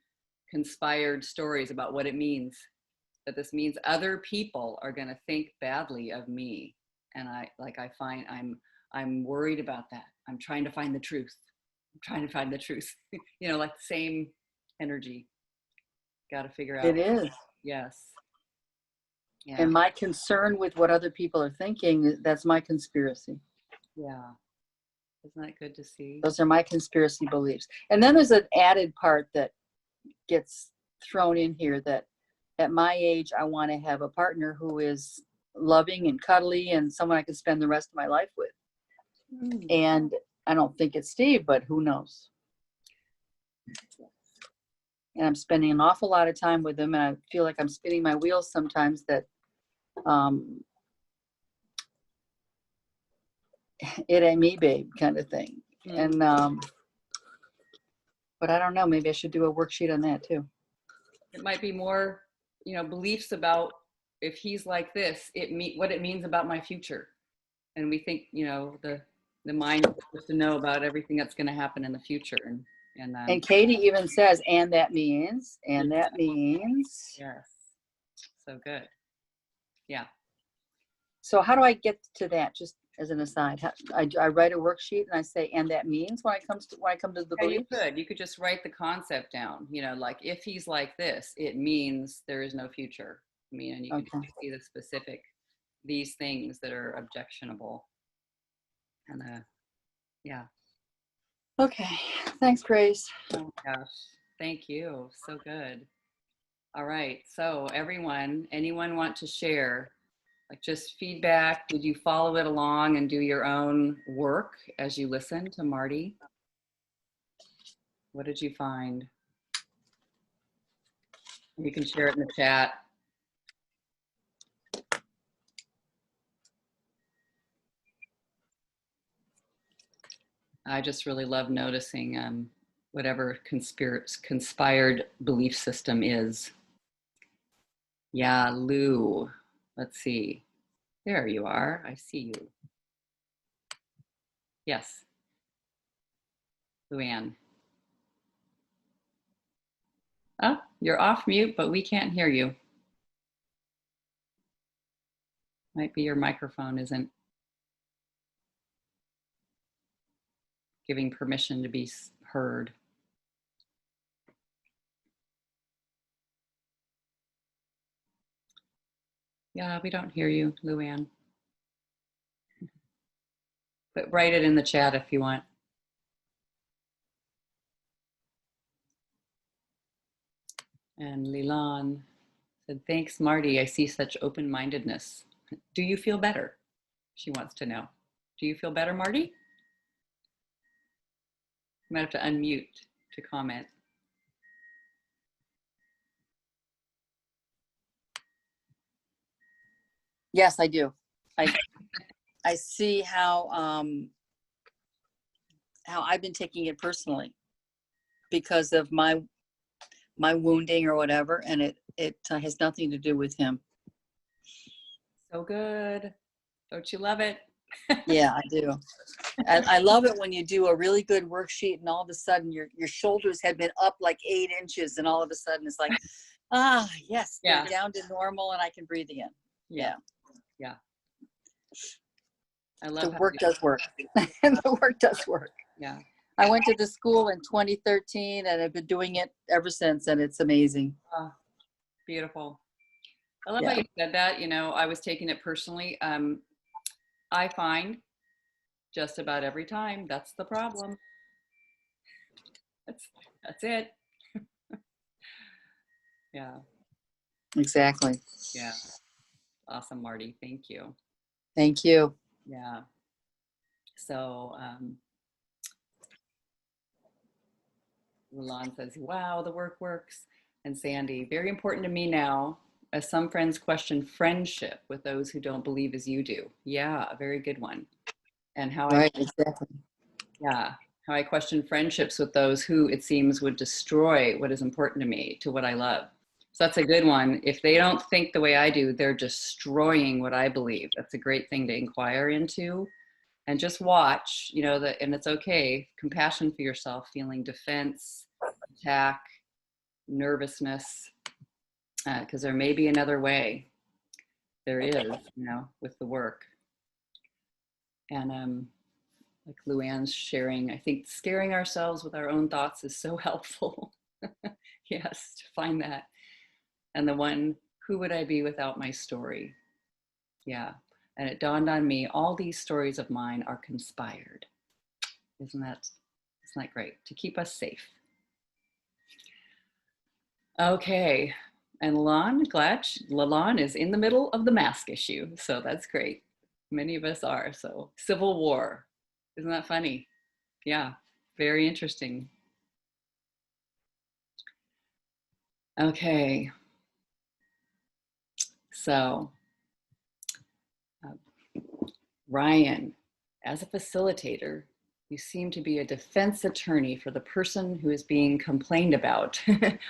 conspired stories about what it means. That this means other people are going to think badly of me, and I'm worried about that. I'm trying to find the truth. Like the same energy. Got to figure out. it is. Yes. Yeah. And my concern with what other people are thinking, that's my conspiracy. Yeah. Isn't that good to see? Those are my conspiracy beliefs. And then there's an added part that gets thrown in here, that at my age, I want to have a partner who is loving and cuddly and someone I can spend the rest of my life with. And I don't think it's Steve, but who knows? And I'm spending an awful lot of time with him, and I feel like I'm spinning my wheels sometimes, that it ain't me, babe, kind of thing. And but I don't know, maybe I should do a worksheet on that too. It might be more, beliefs about, if he's like this, what it means about my future. And we think, the mind is supposed to know about everything that's going to happen in the future. And Katie even says, and that means. Yes. So good. Yeah. So how do I get to that? Just as an aside, I write a worksheet and I say, and that means, when I come to the beliefs. You could just write the concept down. Like, if he's like this, it means there is no future. And you can see the specific, these things that are objectionable. And yeah. Okay. Thanks, Grace. Oh gosh. Thank you. So good. All right. So anyone want to share, like, just feedback? Did you follow it along and do your own work as you listened to Marty? What did you find? You can share it in the chat. I just really love noticing whatever conspired belief system is. Yeah, Lou. Let's see. There you are. I see you. Yes. Luann. Oh, you're off mute, but we can't hear you. Might be your microphone isn't giving permission to be heard. Yeah, we don't hear you, Luann. But write it in the chat if you want. And Lilan said, thanks, Marty. I see such open-mindedness. Do you feel better? She wants to know. Do you feel better, Marty? You might have to unmute to comment. Yes, I do. I see how I've been taking it personally because of my wounding or whatever, and it has nothing to do with him. So good. Don't you love it? Yeah, I do. I love it when you do a really good worksheet and all of a sudden your shoulders had been up like 8 inches, and all of a sudden it's like, yes, Yeah. they're down to normal and I can breathe again. Yeah. I love the work does work. The work does work. Yeah. I went to the school in 2013 and I've been doing it ever since, and it's amazing. Beautiful. I love how you said that. I was taking it personally. I find just about every time that's the problem. That's it. Yeah. Exactly. Yeah. Awesome, Marty. Thank you. Thank you. Yeah. So, Rulan says, wow, the work works. And Sandy, very important to me now, as some friends question friendship with those who don't believe as you do. Yeah, a very good one. And how exactly. Yeah, how I question friendships with those who, it seems, would destroy what is important to me, to what I love. So that's a good one. If they don't think the way I do, they're destroying what I believe. That's a great thing to inquire into. And just watch, and it's okay, compassion for yourself, feeling defense, attack, nervousness, because there may be another way. There is, with the work. And like Luann's sharing, I think scaring ourselves with our own thoughts is so helpful. Yes, to find that. And the one Who would I be without my story? Yeah. And it dawned on me, all these stories of mine are conspired. Isn't that great? To keep us safe. Okay. And Lalon is in the middle of the mask issue. So that's great. Many of us are. So Civil War. Isn't that funny? Yeah. Very interesting. Okay. So Ryan, as a facilitator, you seem to be a defense attorney for the person who is being complained about.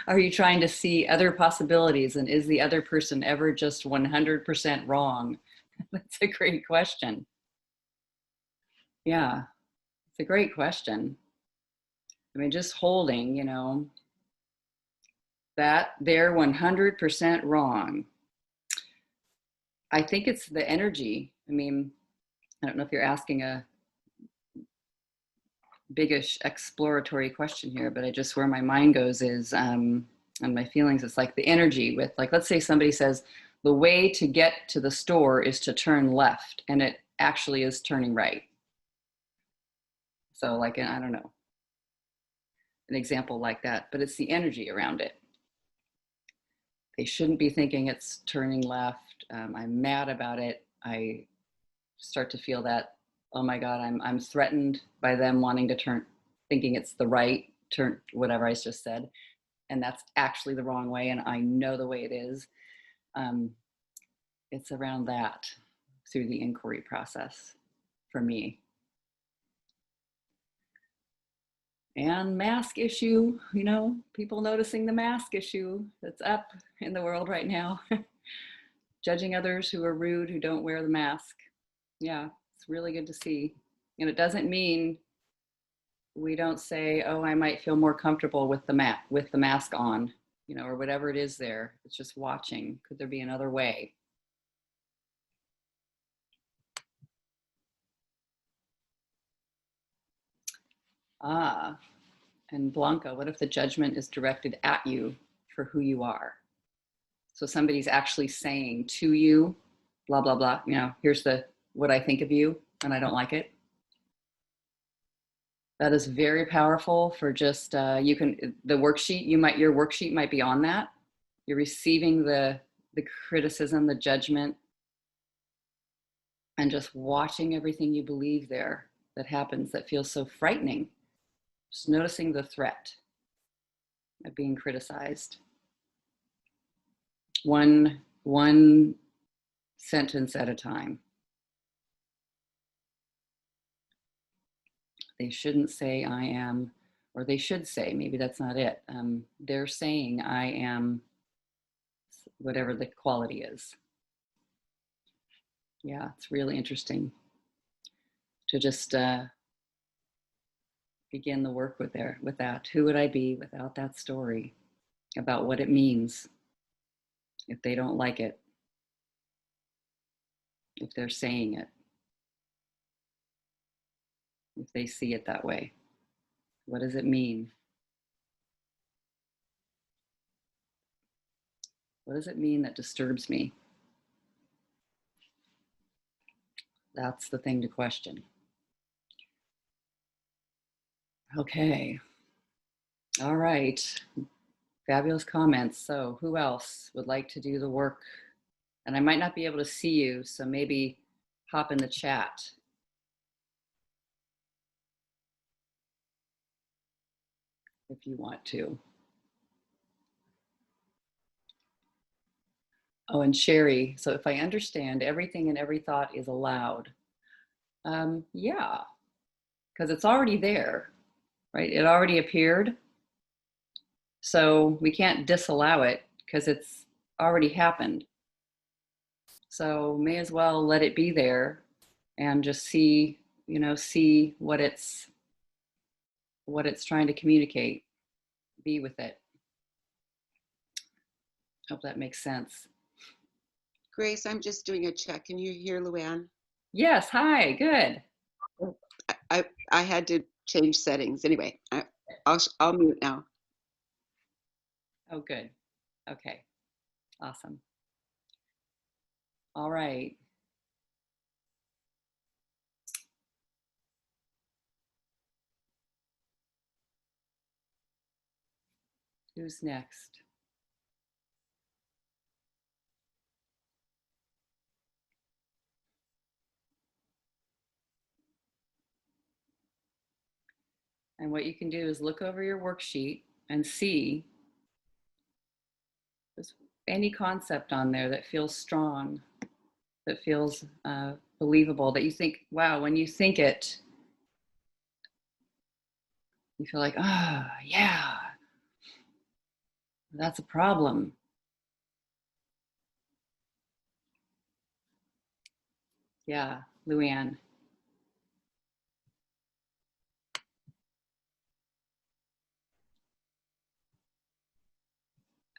Are you trying to see other possibilities, and is the other person ever just 100% wrong? That's a great question. Yeah, it's a great question. I mean, just holding, that they're 100% wrong. I think it's the energy. I mean, I don't know if you're asking a biggish exploratory question here, but I just, where my mind goes is, and my feelings, it's like the energy with, like, let's say somebody says the way to get to the store is to turn left, and it actually is turning right. So like, I don't know, an example like that, but it's the energy around it. They shouldn't be thinking it's turning left. I'm mad about it. I start to feel that, oh my God, I'm threatened by them wanting to turn, thinking it's the right turn, whatever I just said. And that's actually the wrong way. And I know the way it is. It's around that through the inquiry process for me. And mask issue, people noticing the mask issue that's up in the world right now. Judging others who are rude, who don't wear the mask. Yeah, it's really good to see. And it doesn't mean we don't say, oh, I might feel more comfortable with the mask on, or whatever it is there. It's just watching. Could there be another way? And Blanca, what if the judgment is directed at you for who you are? So somebody's actually saying to you, blah, blah, blah, here's what I think of you, and I don't like it. That is very powerful for just, the worksheet, your worksheet might be on that. You're receiving the criticism, the judgment, and just watching everything you believe there that happens that feels so frightening. Just noticing the threat of being criticized. One sentence at a time. They shouldn't say I am, or they should say, maybe that's not it. They're saying I am whatever the quality is. Yeah, it's really interesting to just begin the work with that. Who would I be without that story about what it means if they don't like it, if they're saying it, if they see it that way? What does it mean? What does it mean that disturbs me? That's the thing to question. Okay. All right. Fabulous comments. So who else would like to do the work? And I might not be able to see you, so maybe hop in the chat. If you want to. Oh, and Sherry, so if I understand, everything and every thought is allowed. Yeah, because it's already there, right? It already appeared. So we can't disallow it because it's already happened. So may as well let it be there and just see, see what it's trying to communicate. Be with it. Hope that makes sense. Grace, I'm just doing a check. Can you hear Luann? Yes, hi, good. I had to change settings. Anyway, I'll mute now. Oh, good. Okay, awesome. All right. Who's next? And what you can do is look over your worksheet and see there's any concept on there that feels strong, that feels believable, that you think, wow, when you think it, you feel like, oh, yeah, that's a problem. Yeah, Luann.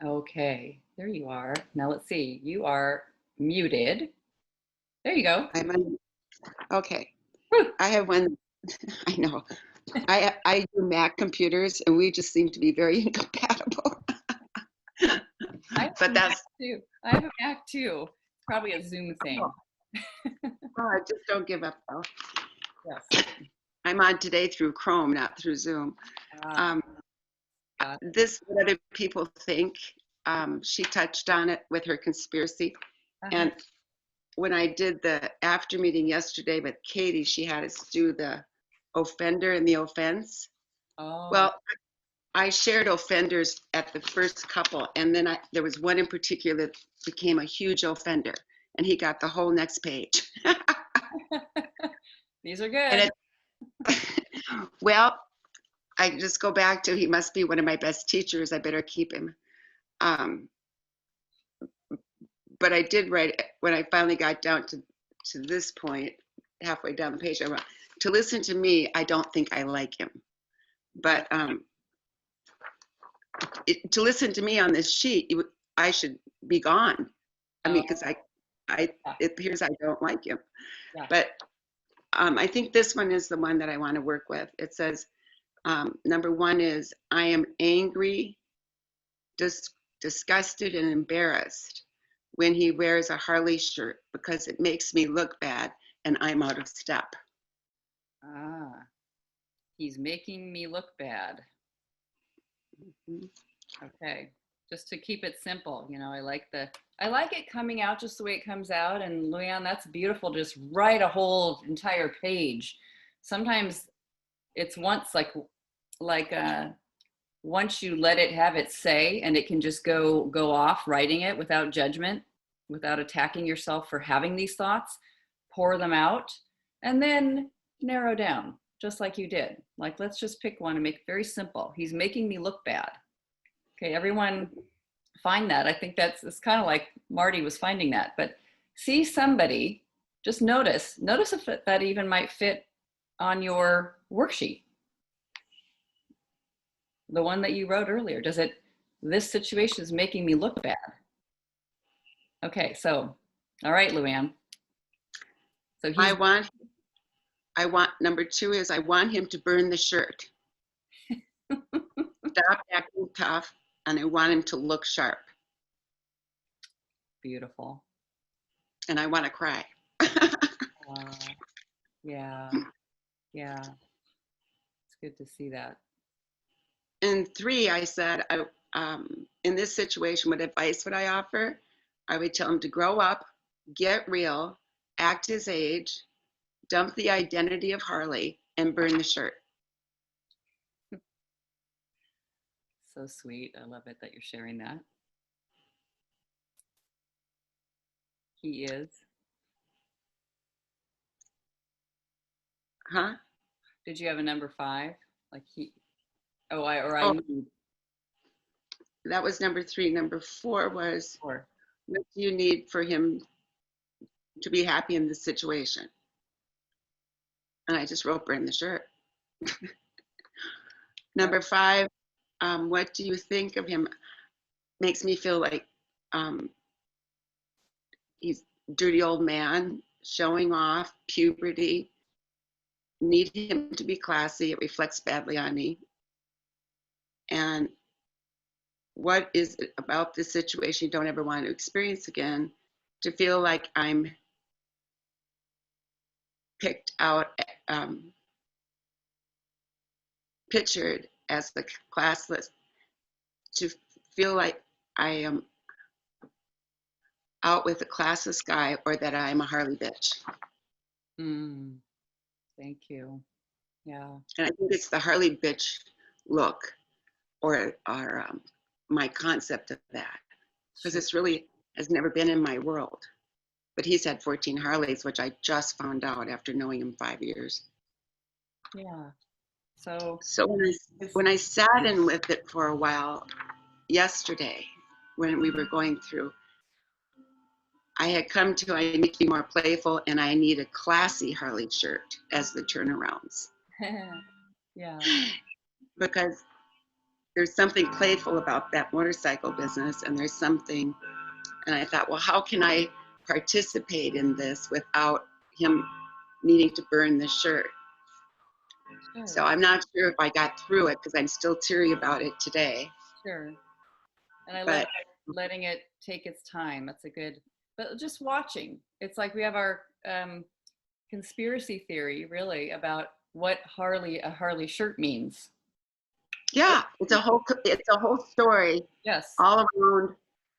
Okay, there you are. Now let's see. You are muted. There you go. Okay. Whew. I have one. I know. I do Mac computers, and we just seem to be very incompatible. I have But a that's Mac too. I have a Mac too. It's probably a Zoom thing. just don't give up though. Yes. I'm on today through Chrome, not through Zoom. Ah, got it. This what other people think. She touched on it with her conspiracy, and when I did the after meeting yesterday with Katie, she had us do the offender and the offense. Oh, Well, I shared offenders at the first couple, and then there was one in particular that became a huge offender, and he got the whole next page. these are And good. well, I just go back to he must be one of my best teachers. I better keep him. But I did write when I finally got down to this point, halfway down the page. I wrote, to listen to me, I don't think I like him, but to listen to me on this sheet, I should be gone. I mean, because it appears I don't like him. Yeah. But I think this one is the one that I want to work with. It says, number one is, I am angry, disgusted, and embarrassed when he wears a Harley shirt because it makes me look bad and I'm out of step. Ah, he's making me look bad. Mhm. Okay, just to keep it simple, you know, I like it coming out just the way it comes out. And Luann, that's beautiful. Just write a whole entire page. Sometimes it's once once you let it have its say, and it can just go off writing it without judgment, without attacking yourself for having these thoughts. Pour them out, and then narrow down, just like you did. Like, let's just pick one and make it very simple. He's making me look bad. Okay, everyone find that. I think it's kind of like Marty was finding that. But see somebody, just notice if that even might fit on your worksheet. The one that you wrote earlier. This situation is making me look bad. Okay, so, all right, Luann. So I want, number two is I want him to burn the shirt. Stop acting tough, and I want him to look sharp. beautiful. And I want to cry. Yeah, yeah. It's good to see that. And three, I said, in this situation, what advice would I offer? I would tell him to grow up, get real, act his age, dump the identity of Harley, and burn the shirt. So sweet. I love it that you're sharing that. He is. Huh? Did you have a number 5? Like he, oh, need. That was number 3. Number 4 was, 4. what do you need for him to be happy in this situation? And I just wrote burn the shirt. Number 5, what do you think of him? Makes me feel like he's a dirty old man, showing off, puberty. Need him to be classy. It reflects badly on me. And what is it about this situation you don't ever want to experience again? to feel like I'm picked out, pictured as the classless, to feel like I am out with a classless guy or that I'm a Harley bitch. Mm, thank you. Yeah. And I think it's the Harley bitch look or my concept of that, because Sure. it's really has never been in my world. But he's had 14 Harleys, which I just found out after knowing him 5 years. Yeah. So So when I sat in with it for a while yesterday, when we were going through, I had come to, I need to be more playful and I need a classy Harley shirt as the turnarounds. yeah. Because there's something playful about that motorcycle business, and there's something, and I thought, well, how can I participate in this without him needing to burn the shirt? Sure. So I'm not sure if I got through it because I'm still teary about it today. Sure. And I love But letting it take its time. That's a good, but just watching. It's like we have our conspiracy theory really about what a Harley shirt means. yeah, it's a whole story Yes. all around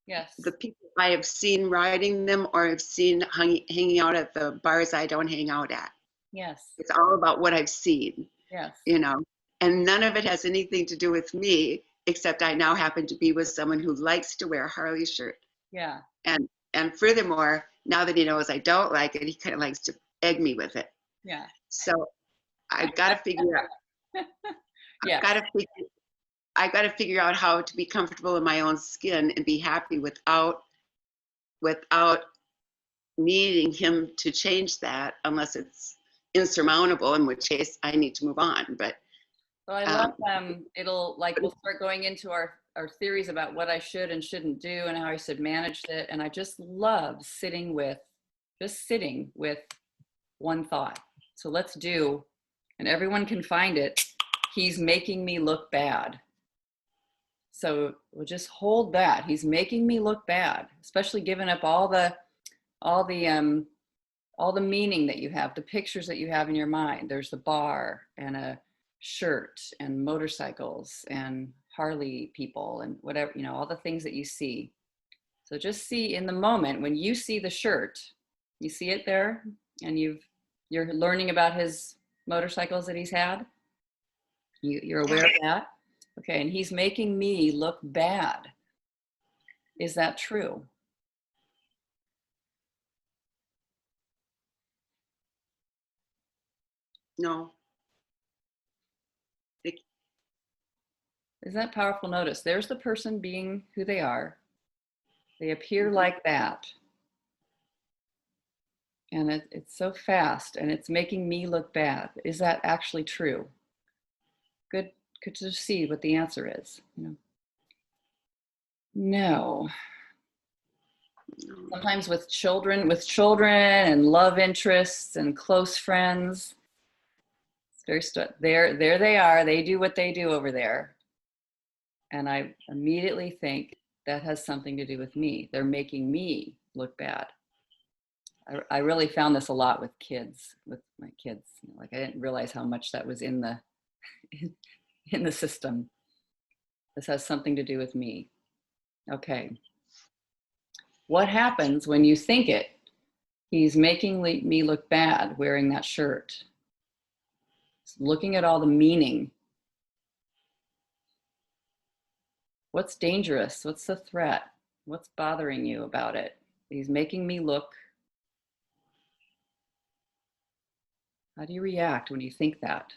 Yes. the people I have seen riding them or have seen hanging out at the bars I don't hang out at. Yes. It's all about what I've seen, Yes. you know, and none of it has anything to do with me, except I now happen to be with someone who likes to wear a Harley shirt. Yeah. And furthermore, now that he knows I don't like it, he kind of likes to egg me with it. Yeah. So I've got to figure out, Yeah. I've got to figure out how to be comfortable in my own skin and be happy without needing him to change that, unless it's insurmountable, in which case I need to move on. But So I love it'll like we'll start going into our theories about what I should and shouldn't do and how I should manage it. And I just love sitting with one thought. So let's do, and everyone can find it. He's making me look bad. So we'll just hold that. He's making me look bad, especially giving up all the meaning that you have, the pictures that you have in your mind. There's the bar and a shirt and motorcycles and Harley people and whatever, all the things that you see. So just see in the moment when you see the shirt, you see it there and you're learning about his motorcycles that he's had. You're aware of that. Okay, and he's making me look bad. Is that true? no, Isn't that powerful? Notice there's the person being who they are. They appear like that. And it's so fast and it's making me look bad. Is that actually true? Good to see what the answer is. No. Sometimes with children and love interests and close friends, it's very there they are. They do what they do over there. And I immediately think that has something to do with me. They're making me look bad. I really found this a lot with my kids. Like I didn't realize how much that was in the in the system. This has something to do with me. Okay. What happens when you think it? He's making me look bad wearing that shirt. Looking at all the meaning. What's dangerous? What's the threat? What's bothering you about it? He's making me look. How do you react when you think that?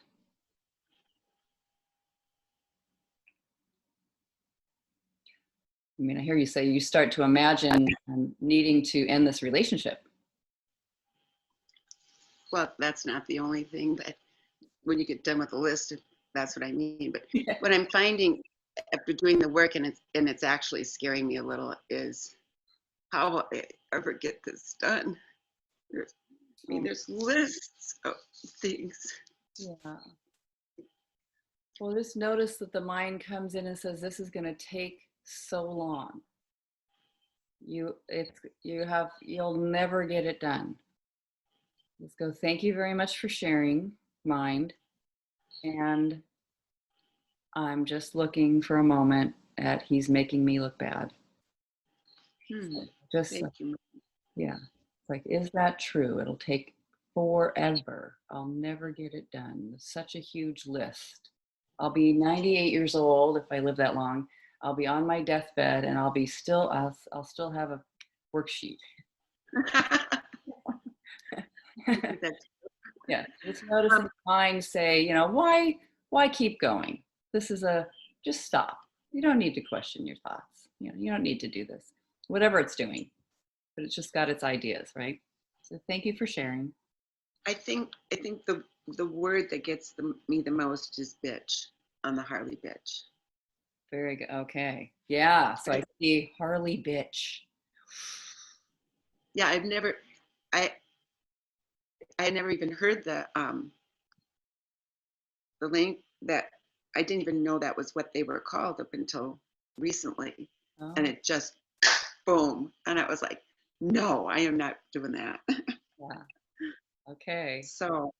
I mean, I hear you say you start to imagine needing to end this relationship. well, that's not the only thing, but when you get done with the list, that's what I mean. But what I'm finding after doing the work, and it's actually scaring me a little, is how will I ever get this done? There's lists of things. Yeah. Well, just notice that the mind comes in and says, this is going to take so long. you'll never get it done. Let's go. Thank you very much for sharing, mind. And I'm just looking for a moment at he's making me look bad. Just Thank you. yeah. It's like, is that true? It'll take forever. I'll never get it done. It's such a huge list. I'll be 98 years old if I live that long. I'll be on my deathbed and I'll still have a worksheet. That's, Yeah, just noticing mind say, you know, why keep going? This is just stop. You don't need to question your thoughts. You know, you don't need to do this. Whatever it's doing, but it's just got its ideas, right? So thank you for sharing. I think the word that gets me the most is bitch on the Harley bitch. Very good. Okay. Yeah. So I see Harley bitch. Yeah, I had never even heard the link that I didn't even know that was what they were called up until recently. Oh, And it just boom. And I was like, no, I am not doing that. yeah. Okay. So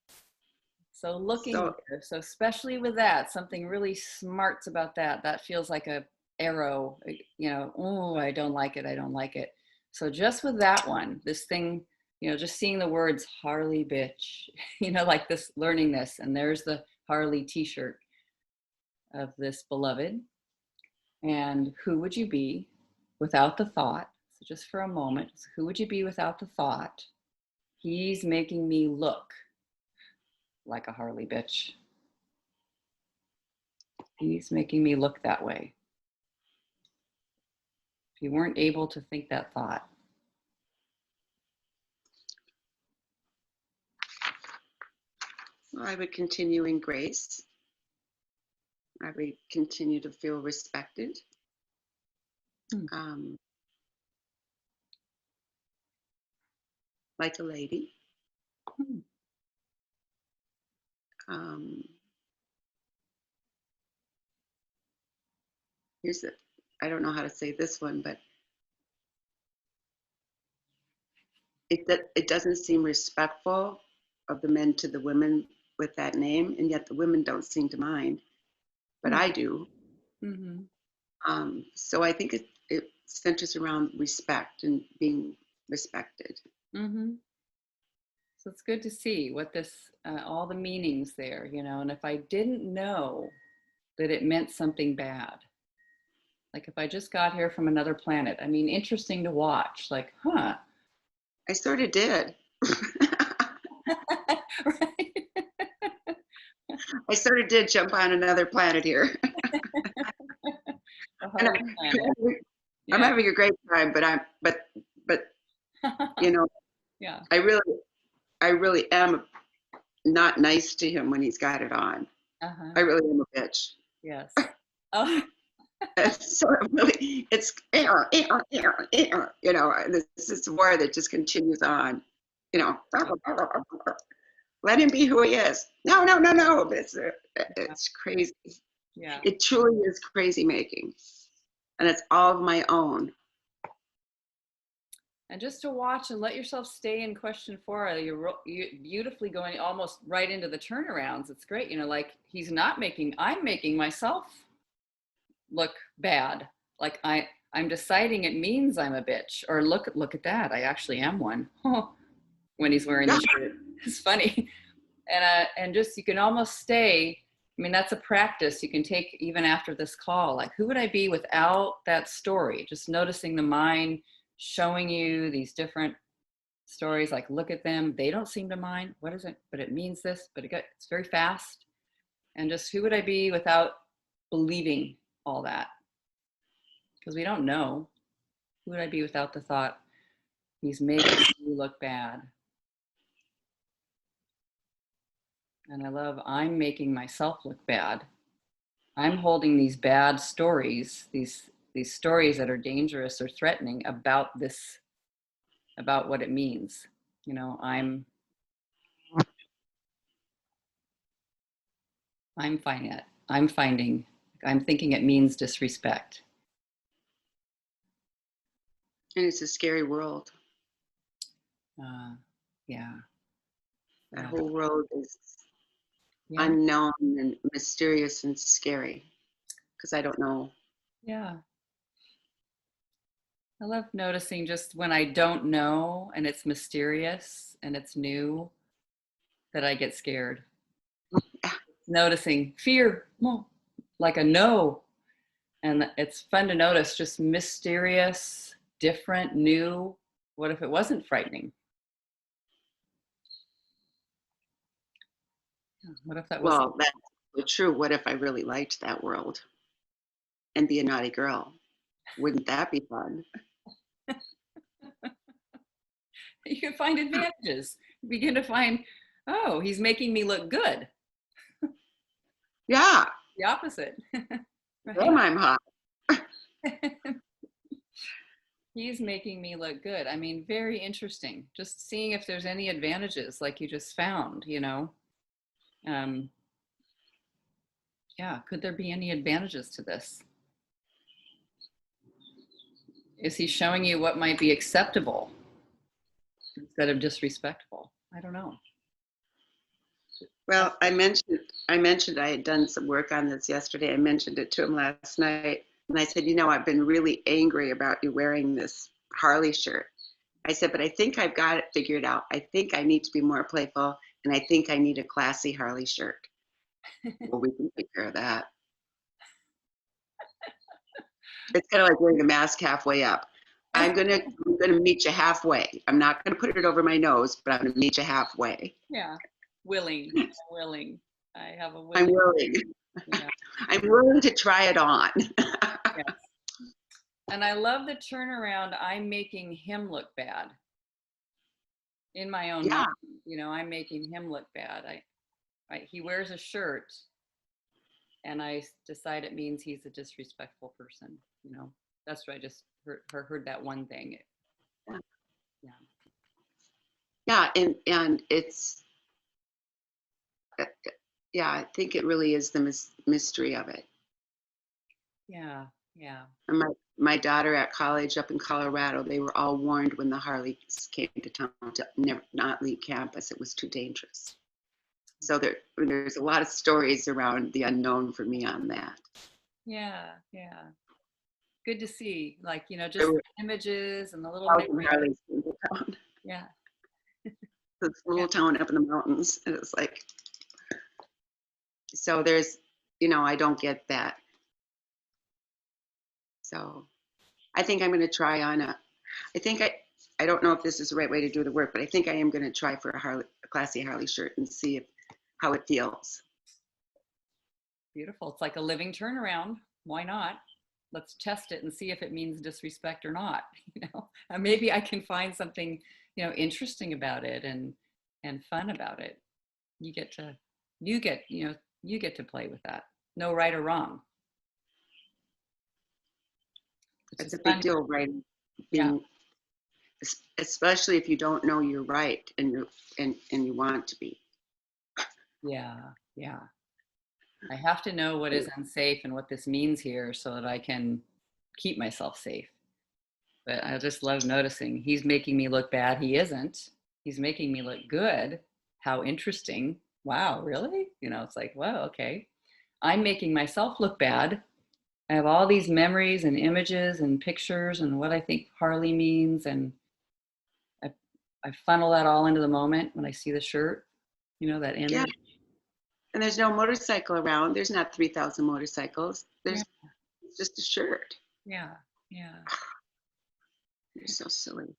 So looking so there, so especially with that, something really smarts about that. That feels like a arrow, you know, oh, I don't like it. I don't like it. So just with that one, this thing, you know, just seeing the words Harley bitch, you know, like this, learning this, and there's the Harley t-shirt of this beloved. And who would you be without the thought? So just for a moment, who would you be without the thought? He's making me look like a Harley bitch. He's making me look that way. If you weren't able to think that thought, I would continue in grace. I would continue to feel respected. Um, like a lady. Um, I don't know how to say this one, but it doesn't seem respectful of the men to the women with that name, and yet the women don't seem to mind, but I do. mm-hmm. So I think it centers around respect and being respected. Mm-hmm. So it's good to see what this, all the meanings there, you know, and if I didn't know that it meant something bad, like if I just got here from another planet, I mean, interesting to watch, like, huh. I sort of did. Right? I sort of did jump on another planet here. A And Harley planet. I'm Yeah. having a great time, but you know, Yeah. I really am not nice to him when he's got it on. Uh-huh. I really am a bitch. Yes. Oh. It's sort of really, it's air, you know, and this is a war that just continues on, you know. Let him be who he is. No, no, no, no. It's crazy. Yeah. It truly is crazy making, and it's all of my own. And just to watch and let yourself stay in question 4, you're beautifully going almost right into the turnarounds. It's great. You know, like I'm making myself look bad. Like I'm deciding it means I'm a bitch, or look at that. I actually am one. When he's wearing the shirt, it's funny. And just, you can almost stay. I mean, that's a practice you can take even after this call. Like, who would I be without that story? Just noticing the mind showing you these different stories, like, look at them. They don't seem to mind. What is it? But it means this, but it's very fast. And just, who would I be without believing all that? Because we don't know. Who would I be without the thought, he's making you look bad? And I love, I'm making myself look bad. I'm holding these bad stories, these stories that are dangerous or threatening about this, about what it means. You know, I'm finding it. I'm thinking it means disrespect. And it's a scary world. Yeah. That Yeah. whole world is Yeah. unknown and mysterious and scary because I don't know. Yeah. I love noticing just when I don't know and it's mysterious and it's new that I get scared. Noticing fear, like a no. And it's fun to notice just mysterious, different, new. What if it wasn't frightening? What if that wasn't? Well, that's so true. What if I really liked that world and be a naughty girl? Wouldn't that be fun? You can find advantages. You begin to find, oh, he's making me look good. Yeah, The opposite. damn, I'm hot. He's making me look good. I mean, very interesting. Just seeing if there's any advantages like you just found, you know. Yeah, could there be any advantages to this? Is he showing you what might be acceptable instead of disrespectful? I don't know. Well, I mentioned I had done some work on this yesterday. I mentioned it to him last night. And I said, I've been really angry about you wearing this Harley shirt. I said, but I think I've got it figured out. I think I need to be more playful, and I think I need a classy Harley shirt. Well, we can take care of that. It's kind of like wearing a mask halfway up. I'm gonna meet you halfway. I'm not gonna put it over my nose, but I'm gonna meet you halfway. Yeah, willing. I have a I'm willing. willing. Yeah. I'm willing to try it on. Yes. And I love the turnaround. I'm making him look bad in my own Yeah. mind. You know, I'm making him look bad. He wears a shirt, and I decide it means he's a disrespectful person. You know, that's what I just heard that one thing. Yeah. Yeah. Yeah, and it's yeah, I think it really is the mystery of it. Yeah. Yeah. And my daughter at college up in Colorado, they were all warned when the Harleys came to town to not leave campus. It was too dangerous. So there's a lot of stories around the unknown for me on that. Yeah. Yeah. Good to see, like, you know, just There the were images and the little 1,000 memories. Harleys came to town. Yeah. This little town up in the mountains, and it's like, so there's, I don't get that. So I think I'm going to try on I don't know if this is the right way to do the work, but I think I am going to try for a classy Harley shirt and see how it feels. Beautiful. It's like a living turnaround. Why not? Let's test it and see if it means disrespect or not. You know, and maybe I can find something, you know, interesting about it and fun about it. You get to play with that. No right or wrong. Which It's is a big fun. deal, right? Yeah. Especially if you don't know you're right and you want to be. Yeah. Yeah. I have to know what is unsafe and what this means here so that I can keep myself safe. But I just love noticing he's making me look bad. He isn't. He's making me look good. How interesting. Wow, really? You know, it's like, wow, okay. I'm making myself look bad. I have all these memories and images and pictures and what I think Harley means. And I funnel that all into the moment when I see the shirt, you know, that image. Yeah. And there's no motorcycle around. There's not 3,000 motorcycles. It's just a shirt. Yeah. Yeah. You're so silly.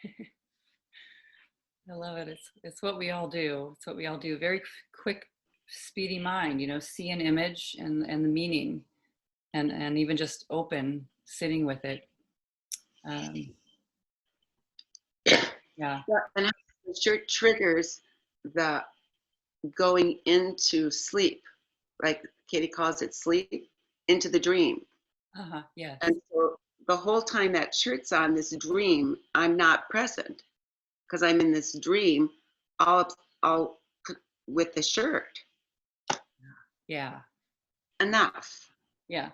I love it. It's what we all do. It's what we all do. Very quick, speedy mind, you know, see an image and the meaning and even just open, sitting with it. Yeah. And the shirt triggers the going into sleep, like Katie calls it, sleep into the dream. Uh-huh. Yes. And so the whole time that shirt's on, this dream, I'm not present because I'm in this dream all with the shirt. Yeah. Enough. Yeah.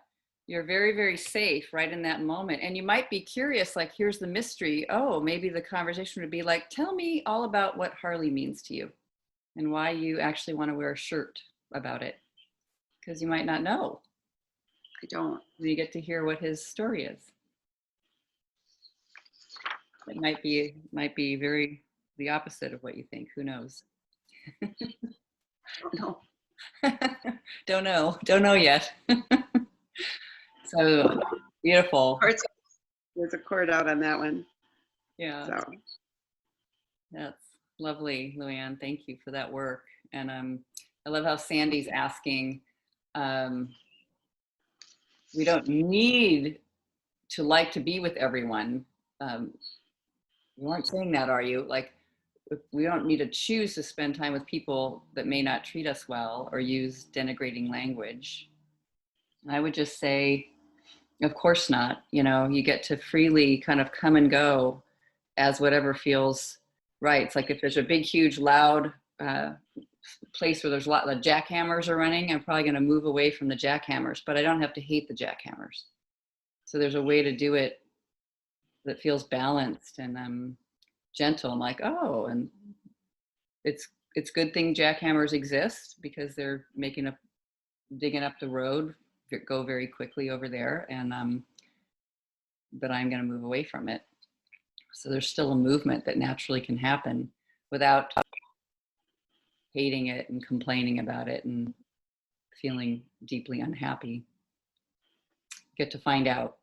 you're very, very safe right in that moment. And you might be curious, like, here's the mystery. Oh, maybe the conversation would be like, tell me all about what Harley means to you and why you actually want to wear a shirt about it. Because you might not know. I don't. You get to hear what his story is. It might be very the opposite of what you think. Who knows? No. Don't know yet. So beautiful. There's a cord out on that one. Yeah, So that's lovely, Luann. Thank you for that work. And I love how Sandy's asking, we don't need to like to be with everyone. You aren't saying that, are you? Like, we don't need to choose to spend time with people that may not treat us well or use denigrating language. I would just say, of course not. You know, you get to freely kind of come and go as whatever feels right. It's like if there's a big, huge, loud place where there's a lot of jackhammers are running, I'm probably going to move away from the jackhammers, but I don't have to hate the jackhammers. So there's a way to do it that feels balanced and gentle. I'm like, oh, and it's good thing jackhammers exist because they're digging up the road, go very quickly over there, and but I'm going to move away from it. So there's still a movement that naturally can happen without hating it and complaining about it and feeling deeply unhappy. Get to find out.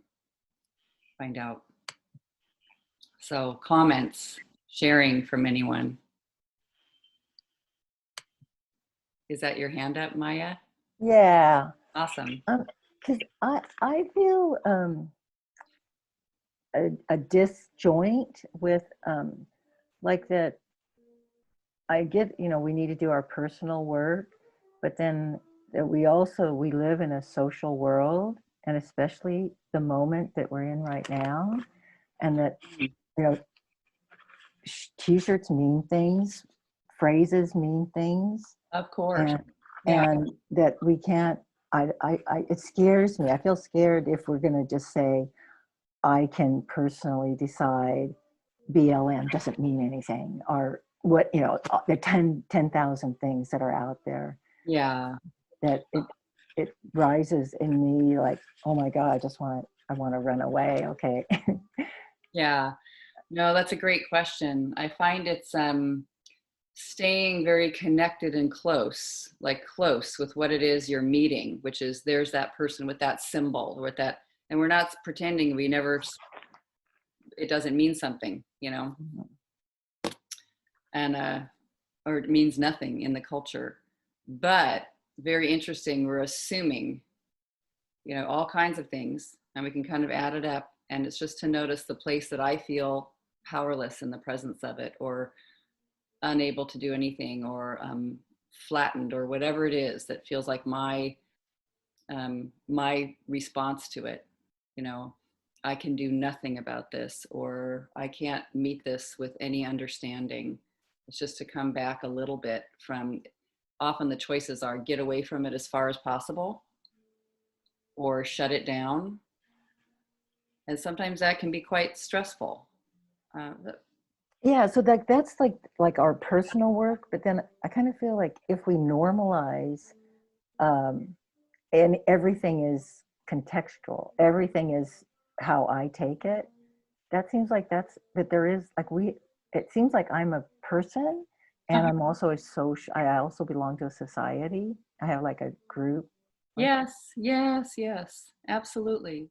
So comments, sharing from anyone. Is that your hand up, Maya? Yeah. Awesome. Because I feel a disjoint with like that. I get, we need to do our personal work, but then that we live in a social world, and especially the moment that we're in right now, and that, t-shirts mean things, phrases mean things. Of course. And that we can't, it scares me. I feel scared if we're going to just say, I can personally decide BLM doesn't mean anything, or what, the 10,000 things that are out there. Yeah. That it rises in me like, oh my God, I want to run away. Okay. Yeah. No, that's a great question. I find it's staying very connected and close with what it is you're meeting, which is there's that person with that symbol or with that, and we're not pretending it doesn't mean something, and or it means nothing in the culture. But very interesting, we're assuming, all kinds of things, and we can kind of add it up, and it's just to notice the place that I feel powerless in the presence of it, or unable to do anything, or flattened, or whatever it is that feels like my response to it. I can do nothing about this, or I can't meet this with any understanding. It's just to come back a little bit from, often the choices are get away from it as far as possible or shut it down. And sometimes that can be quite stressful. Yeah, so that's like our personal work, but then I kind of feel like if we normalize, and everything is contextual, everything is how I take it. That seems like that there is like it seems like I'm a person, and I'm also I also belong to a society. I have like a group. Yes, absolutely.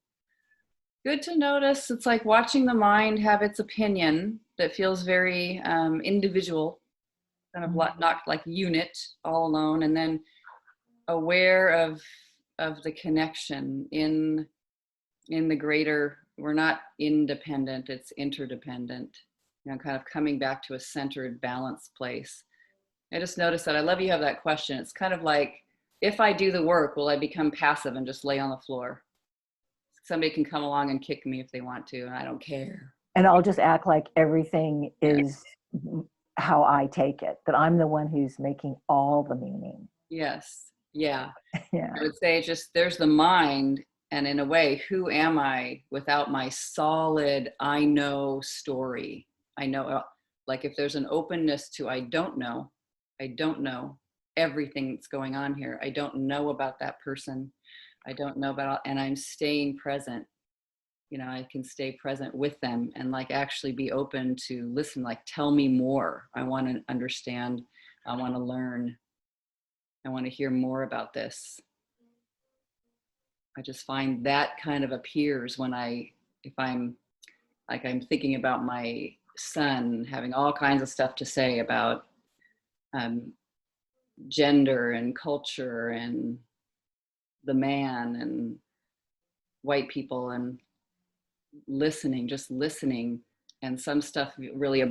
Good to notice. It's like watching the mind have its opinion that feels very individual, kind of not like unit all alone, and then aware of the connection in the greater. We're not independent, it's interdependent, kind of coming back to a centered, balanced place. I just noticed that. I love you have that question. It's kind of like, if I do the work, will I become passive and just lay on the floor? Somebody can come along and kick me if they want to, and I don't care. And I'll just act like everything is how I take it, that I'm the one who's making all the meaning. Yes. Yeah. Yeah. I would say just there's the mind, And in a way, who am I without my solid, I know story? I know, like if there's an openness to, I don't know everything that's going on here. I don't know about that person. I don't know about, and I'm staying present. You know, I can stay present with them and like actually be open to listen, like tell me more. I want to understand. I want to learn. I want to hear more about this. I just find that kind of appears when if I'm like, I'm thinking about my son having all kinds of stuff to say about gender and culture and the man and white people and just listening. And some stuff really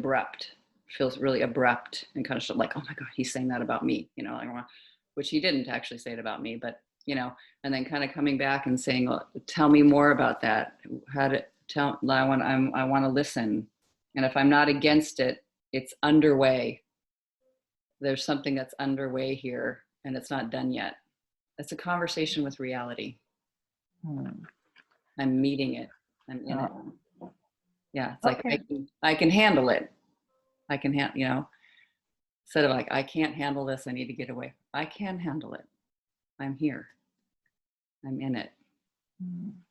feels really abrupt and kind of like, oh my God, he's saying that about me, you know, like, which he didn't actually say it about me, but you know, and then kind of coming back and saying, well, tell me more about that. I want to listen. And if I'm not against it, it's underway. There's something that's underway here and it's not done yet. It's a conversation with reality. I'm meeting it. I'm in it. Yeah. It's like, I can handle it. I can you know, instead of like, I can't handle this, I need to get away. I can handle it. I'm here. I'm in it.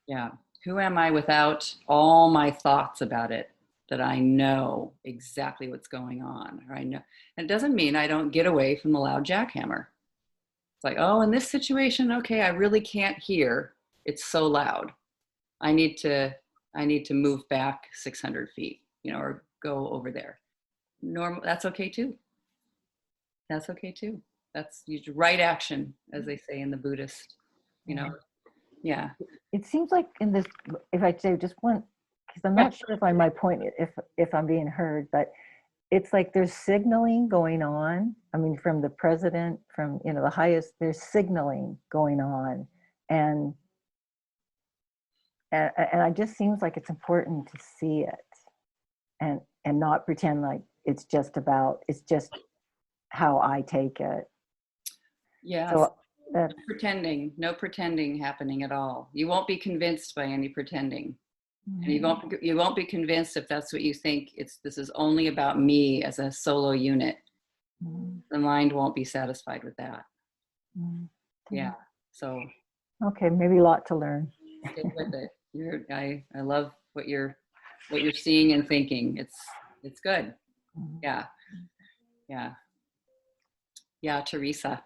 Yeah. Who am I without all my thoughts about it, that I know exactly what's going on, or I know, and it doesn't mean I don't get away from the loud jackhammer. It's like, oh, in this situation, okay, I really can't hear. It's so loud. I need to move back 600 feet, you know, or go over there. Normal. That's okay too. That's okay too. That's right action, as they say in the Buddhist, you know. Yeah. It seems like in this, if I say just one, because I'm not sure if my point, if I'm being heard, but it's like there's signaling going on. I mean, from the president, from, you know, the highest, there's signaling going on. And it just seems like it's important to see it and not pretend like it's just how I take it. Yeah. So no pretending happening at all. You won't be convinced by any pretending. And you won't be convinced if that's what you think. This is only about me as a solo unit. The mind won't be satisfied with that. Yeah. So. Okay, maybe a lot to learn. Stick with it. I love what you're seeing and thinking. It's good. Yeah. Yeah. Yeah, Teresa.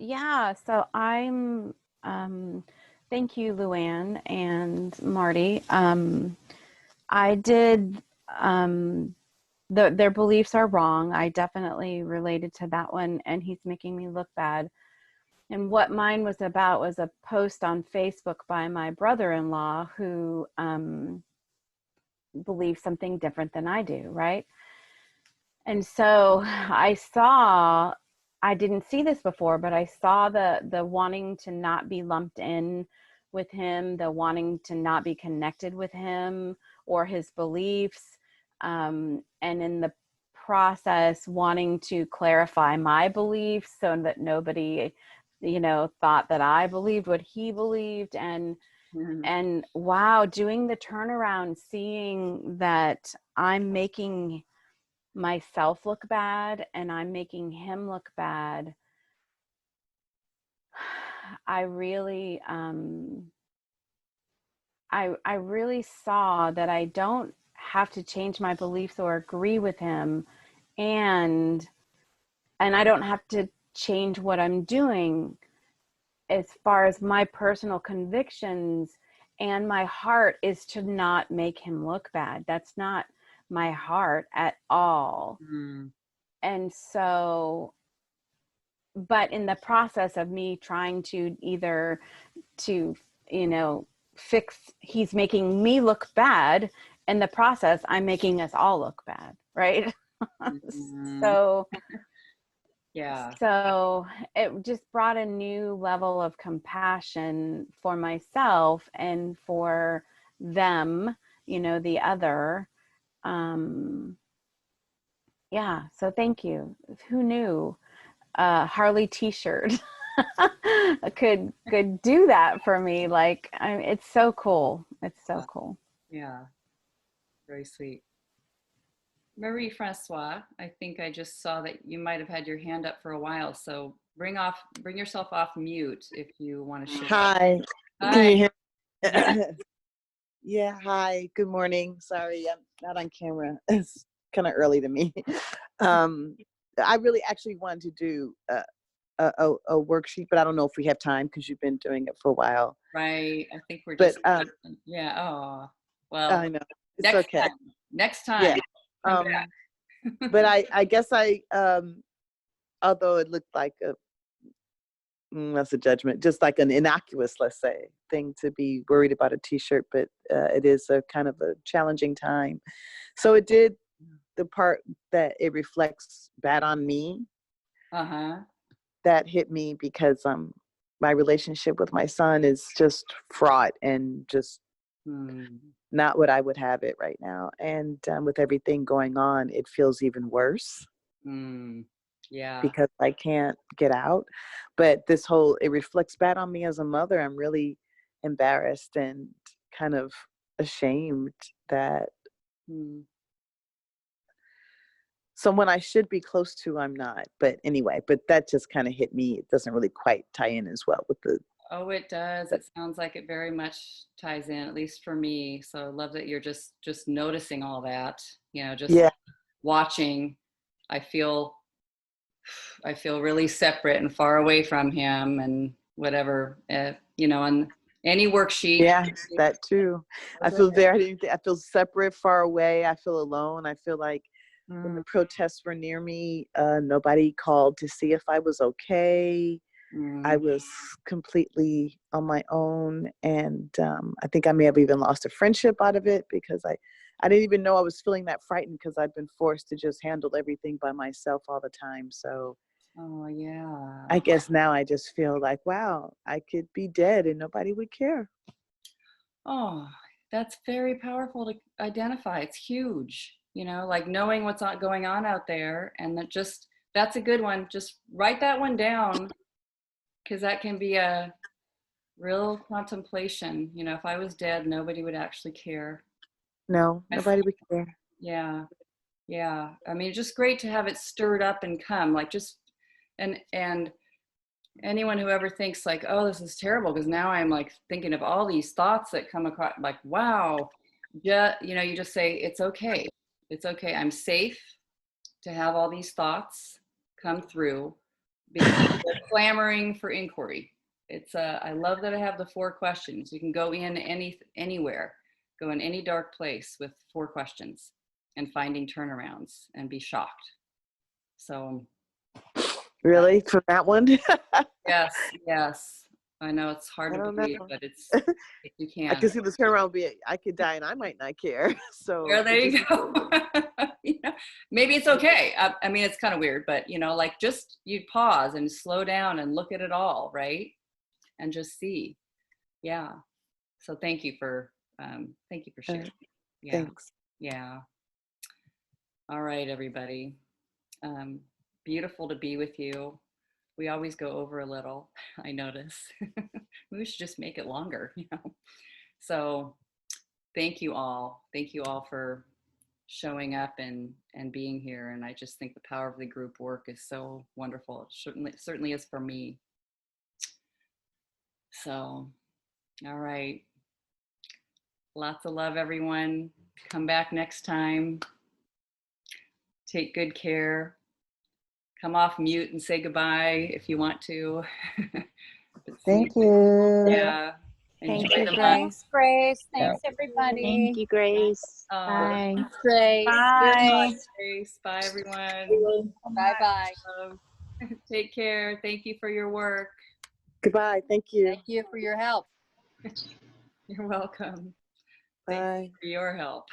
Yeah, so I'm, thank you, Luann and Marty. I did, their beliefs are wrong. I definitely related to that one, and he's making me look bad. And what mine was about was a post on Facebook by my brother-in-law who believes something different than I do, right? And so I didn't see this before, but I saw the wanting to not be lumped in with him, the wanting to not be connected with him or his beliefs, and in the process wanting to clarify my beliefs so that nobody, you know, thought that I believed what he believed. And wow, doing the turnaround, seeing that I'm making myself look bad and I'm making him look bad, I really I really saw that I don't have to change my beliefs or agree with him, and I don't have to change what I'm doing as far as my personal convictions, and my heart is to not make him look bad. That's not my heart at all. And so, but in the process of me trying to you know, he's making me look bad. In the process, I'm making us all look bad, right? So yeah. So it just brought a new level of compassion for myself and for them, you know, the other. Yeah, so thank you. Who knew? Harley t-shirt could do that for me. Like, it's so cool. It's so cool. Yeah, very sweet. Marie Francois, I think I just saw that you might have had your hand up for a while. So bring yourself off mute if you want to share. Hi. Hi. Can you hear Yeah. me? Yeah, hi. Good morning. Sorry, I'm not on camera. It's kind of early to me. I really actually wanted to do a worksheet, but I don't know if we have time because you've been doing it for a while. Right. I think we're But just yeah. Oh, well, I know it's next okay. time. Next time. Yeah. Come back. But I guess although it looked like that's a judgment, just like an innocuous, let's say, thing to be worried about a t-shirt, but it is a kind of a challenging time. So it did the part that it reflects bad on me. That hit me because my relationship with my son is just fraught and just not what I would have it right now. And with everything going on, it feels even worse. Yeah. Because I can't get out. But it reflects bad on me as a mother. I'm really embarrassed and kind of ashamed that someone I should be close to, I'm not. But anyway, but that just kind of hit me. It doesn't really quite tie in as well with the. Oh, it does. It sounds like it very much ties in, at least for me. So I love that you're just noticing all that, just watching. I feel really separate and far away from him and whatever, and any worksheet. Yeah, that too. I feel separate, far away. I feel alone. I feel like when the protests were near me, nobody called to see if I was okay. I was completely on my own. And I think I may have even lost a friendship out of it because I didn't even know I was feeling that frightened because I'd been forced to just handle everything by myself all the time. So oh yeah, I guess now I just feel like, wow, I could be dead and nobody would care. Oh, that's very powerful to identify. It's huge, like knowing what's not going on out there. And that's a good one. Just write that one down, because that can be a real contemplation. If I was dead, nobody would actually care. No, nobody would care. Yeah. Yeah. I mean, just great to have it stirred up and come, like, and anyone who ever thinks like, oh, this is terrible, because now I'm like thinking of all these thoughts that come across, like, wow, you just say, it's okay. It's okay. I'm safe to have all these thoughts come through because they're clamoring for inquiry. I love that I have the 4 questions. You can go in anywhere, go in any dark place with 4 questions and finding turnarounds and be shocked. So really, for that one? yes. I know it's hard to believe, but it's, if you can. I can see the turnaround I could die and I might not care. So yeah, there you go. Maybe it's okay. I mean, it's kind of weird, but like, just you'd pause and slow down and look at it all, right? And just see. Yeah. So thank you for sharing. Yeah. Thanks. Yeah. All right, everybody. Beautiful to be with you. We always go over a little, I notice. We should just make it longer, So thank you all. Thank you all for showing up and being here. And I just think the power of the group work is so wonderful. It certainly is for me. So, all right. Lots of love, everyone. Come back next time. Take good care. Come off mute and say goodbye if you want to. Thank you. Yeah. Thank Enjoy you, the Grace. month. Grace. Thanks, everybody. Thank you, Grace. Bye. Thanks, Grace. Bye. Grace. Bye, everyone. Bye-bye. Take care. Thank you for your work. Goodbye. Thank you. Thank you for your help. You're welcome. Bye. Thank you for your help.